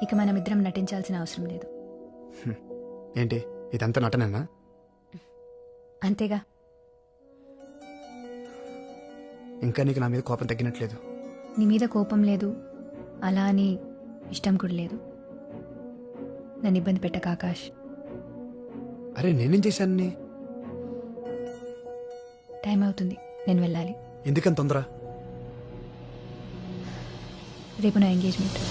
ఇక మనం ఇద్దరం నటించాల్సిన అవసరం లేదు. ఏంటి ఇదంతా నటనేనా? అంతేగా. ఇంకా నీకు నా మీద కోపం తగ్గినట్లేదు. నీ మీద కోపం లేదు, అలా అని ఇష్టం కూడా లేదు. నన్ను ఇబ్బంది పెట్టక ఆకాష్. అరే నేనేం చేశాను? టైం అవుతుంది, నేను వెళ్ళాలి. ఎందుకని తొందర? రేపు నా ఎంగేజ్మెంట్.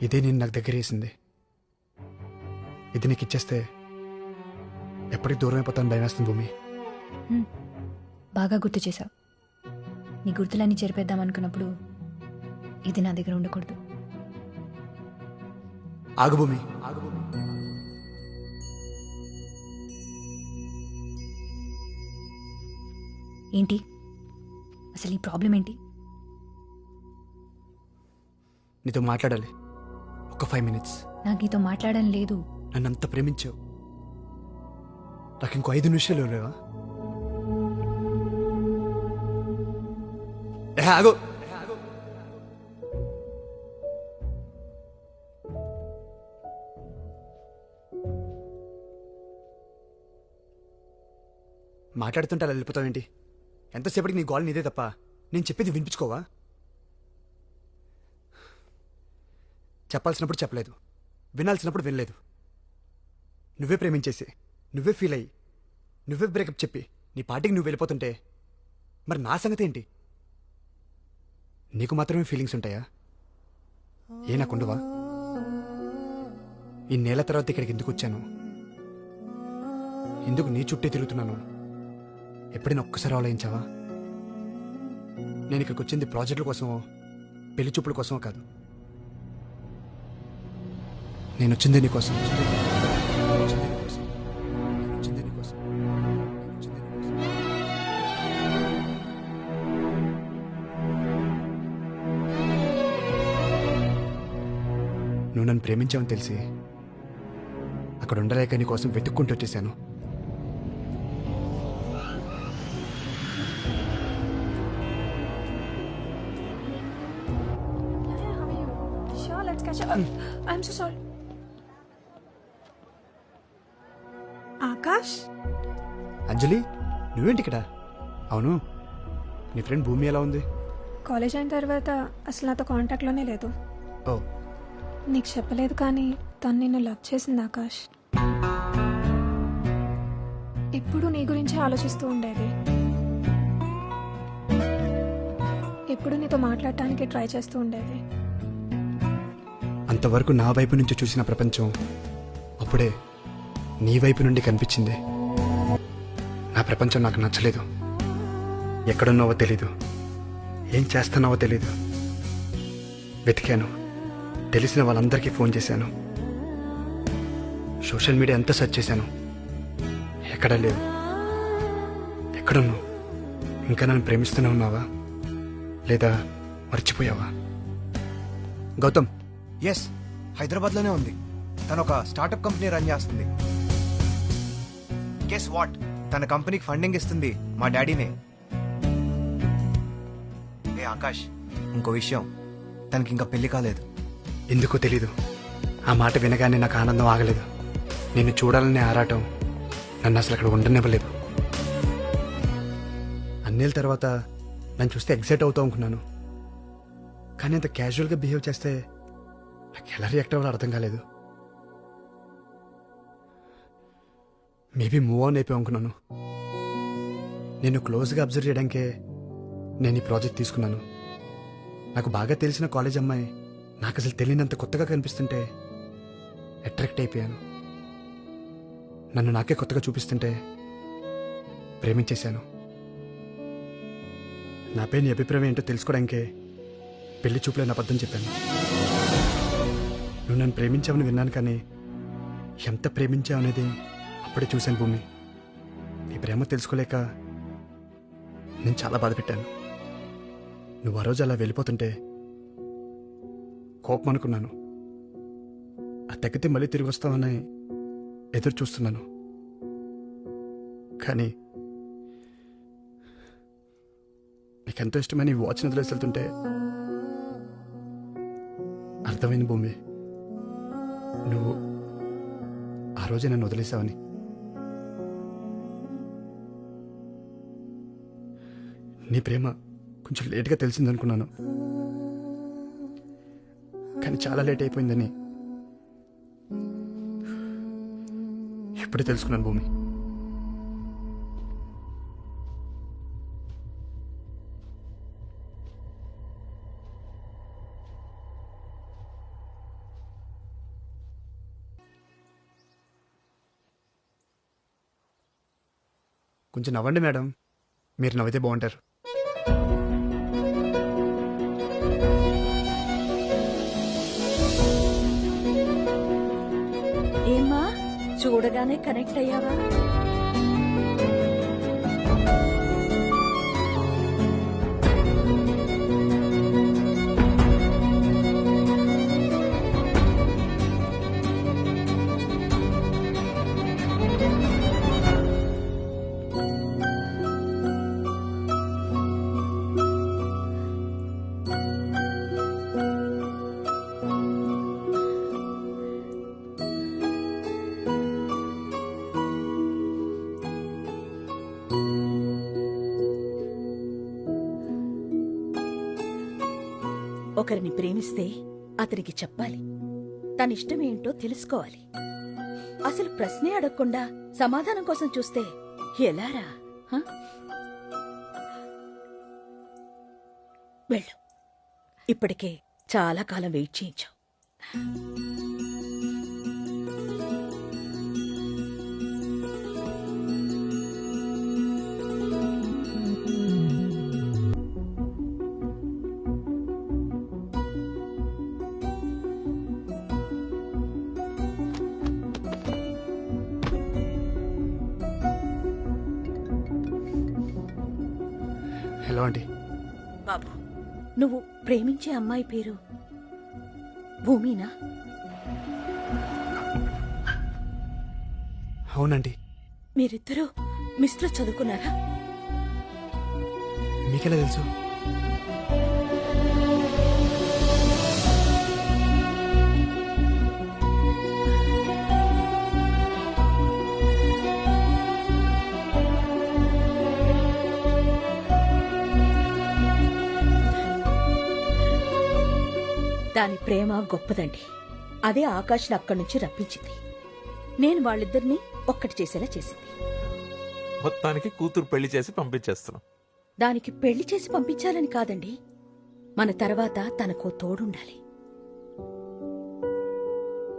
ఇదే నేను నాకు దగ్గర వేసింది. ఇది నీకు ఇచ్చేస్తే ఎప్పటికి దూరం అయిపోతాను భయం వేస్తుంది భూమి. బాగా గుర్తు చేశావు. నీ గుర్తులన్నీ చెరిపేద్దాం అనుకున్నప్పుడు ఇది నా దగ్గర ఉండకూడదు. ఆగు భూమి, ఆగు భూమి. ఏంటి అసలు ఈ ప్రాబ్లం ఏంటి? నీతో మాట్లాడాలి ఒక 5 minutes. నాకు నీతో మాట్లాడడం లేదు. నన్ను అంత ప్రేమించావు, నాకు ఇంకో 5 నిమిషాలు లేవా? ఆగు. మాట్లాడుతుంటే అలా వెళ్ళిపోతావేంటి? ఎంతసేపటికి నీ గోల్ నీదే తప్ప నేను చెప్పేది వినిపించుకోవా? చెప్పాల్సినప్పుడు చెప్పలేదు, వినాల్సినప్పుడు వినలేదు. నువ్వే ప్రేమించేసి, నువ్వే ఫీల్ అయ్యి, నువ్వే బ్రేకప్ చెప్పి నీ పార్టీకి నువ్వు వెళ్ళిపోతుంటే మరి నా సంగతి ఏంటి? నీకు మాత్రమే ఫీలింగ్స్ ఉంటాయా? ఏ నాకుండవా? ఈ నెల తర్వాత ఇక్కడికి ఎందుకు వచ్చాను, ఎందుకు నీ చుట్టే తిరుగుతున్నాను ఎప్పుడైనా ఒక్కసారి ఆలోచించావా? నేను ఇక్కడికి వచ్చింది ప్రాజెక్టుల కోసమో పెళ్లి చూపుల కోసమో కాదు. నేను వచ్చింది నీకోసం. నువ్వు నన్ను ప్రేమించావని తెలిసి అక్కడ ఉండలేక నీ కోసం వెతుక్కుంటూ వచ్చేసాను. Sure, let's catch up. I'm so sorry. Akash, అంజలి నువ్వేంటి ఇక్కడ? అవును, నీ ఫ్రెండ్ భూమి ఎలా ఉంది? కాలేజ్ అయిన తర్వాత అసలు నాతో కాంటాక్ట్లోనే లేదు. ఓ, నీకు చెప్పలేదు కానీ తను నిన్ను లవ్ చేసింది ఆకాష్. ఎప్పుడు నీ గురించి ఆలోచిస్తూ ఉండేది, ఎప్పుడు నీతో మాట్లాడటానికి ట్రై చేస్తూ ఉండేది. అంతవరకు నా వైపు నుంచి చూసిన ప్రపంచం అప్పుడే నీ వైపు నుండి కనిపించింది. నా ప్రపంచం నాకు నచ్చలేదు. ఎక్కడున్నావో తెలీదు, ఏం చేస్తున్నావో తెలీదు. వెతికాను, తెలిసిన వాళ్ళందరికీ ఫోన్ చేశాను, సోషల్ మీడియా అంతా సెర్చ్ చేశాను, ఎక్కడా లేవు. ఎక్కడున్నావు? ఇంకా నన్ను ప్రేమిస్తూనే ఉన్నావా లేదా మర్చిపోయావా? గౌతమ్, ఎస్, హైదరాబాద్లోనే ఉంది. తను ఒక స్టార్టప్ కంపెనీ రన్ చేస్తుంది. గెస్ వాట్, తన కంపెనీకి ఫండింగ్ ఇస్తుంది మా డాడీనే. ఏ ఆకాష్, ఇంకో విషయం, తనకి ఇంకా పెళ్లి కాలేదు. ఎందుకో తెలీదు, ఆ మాట వినగానే నాకు ఆనందం ఆగలేదు. నిన్ను చూడాలనే ఆరాటం నన్ను అసలు అక్కడ ఉండనివ్వలేదు. అన్నేళ్ళ తర్వాత నన్ను చూస్తే ఎగ్జైట్ అవుతావు అనుకున్నాను, కానీ అంత క్యాజువల్గా బిహేవ్ చేస్తే నాకు ఎలా రియాక్ట్ అవ్వాలో అర్థం కాలేదు. మేబీ మూవ్ ఆన్ అయిపోయి అనుకున్నాను. నేను క్లోజ్గా అబ్జర్వ్ చేయడానికే నేను ఈ ప్రాజెక్ట్ తీసుకున్నాను. నాకు బాగా తెలిసిన కాలేజ్ అమ్మాయి నాకు అసలు తెలియనంత కొత్తగా కనిపిస్తుంటే అట్రాక్ట్ అయిపోయాను. నన్ను నాకే కొత్తగా చూపిస్తుంటే ప్రేమించేశాను. నాపై నీ అభిప్రాయం ఏంటో తెలుసుకోవడానికే పెళ్లి చూపులేని అబద్ధం చెప్పాను. నువ్వు నన్ను ప్రేమించావని విన్నాను, కానీ ఎంత ప్రేమించావు అనేది అప్పుడే చూశాను భూమి. నీ ప్రేమ తెలుసుకోలేక నేను చాలా బాధ పెట్టాను. నువ్వు ఆ రోజు అలా వెళ్ళిపోతుంటే కోపం అనుకున్నాను. ఆ తగ్గితే మళ్ళీ తిరిగి వస్తావని ఎదురు చూస్తున్నాను, కానీ నీకెంతో ఇష్టమైన ఈ వాచ్ని వదిలేసి వెళ్తుంటే అర్థం అర్థమైంది భూమి, నువ్వు ఆ రోజే నన్ను వదిలేసావని. నీ ప్రేమ కొంచెం లేట్గా తెలిసిందనుకున్నాను, కానీ చాలా లేట్ అయిపోయిందని ఇప్పుడే తెలుసుకున్నాను భూమి. కొంచెం నవ్వండి మేడం, మీరు నవ్వితే బాగుంటారు. ఏమ్మా చూడగానే కనెక్ట్ అయ్యావా? ఒకరిని ప్రేమిస్తే అతనికి చెప్పాలి, తన ఇష్టమేంటో తెలుసుకోవాలి. అసలు ప్రశ్నే అడగకుండా సమాధానం కోసం చూస్తే ఎలారా? హ? వెళ్ళు, ఇప్పటికే చాలా కాలం వెయిట్ చేయించావు. Hello aunty. బాబు, నువ్వు ప్రేమించే అమ్మాయి పేరు భూమినా? అవునండి. మీరిద్దరూ మిస్లో చదువుకున్నారా? మీకెలా తెలుసు? దాని ప్రేమ గొప్పదండి. అదే ఆకాష్ని అక్కడి నుంచి రప్పించింది. నేను వాళ్ళిద్దరినీ ఒక్కటి చేసేలా చేసింది. మొత్తానికి కూతురు పెళ్లి చేసి పంపించేస్తున్నాం. దానికి పెళ్లి చేసి పంపించాలని కాదండి, మన తర్వాత తనకో తోడుండాలి.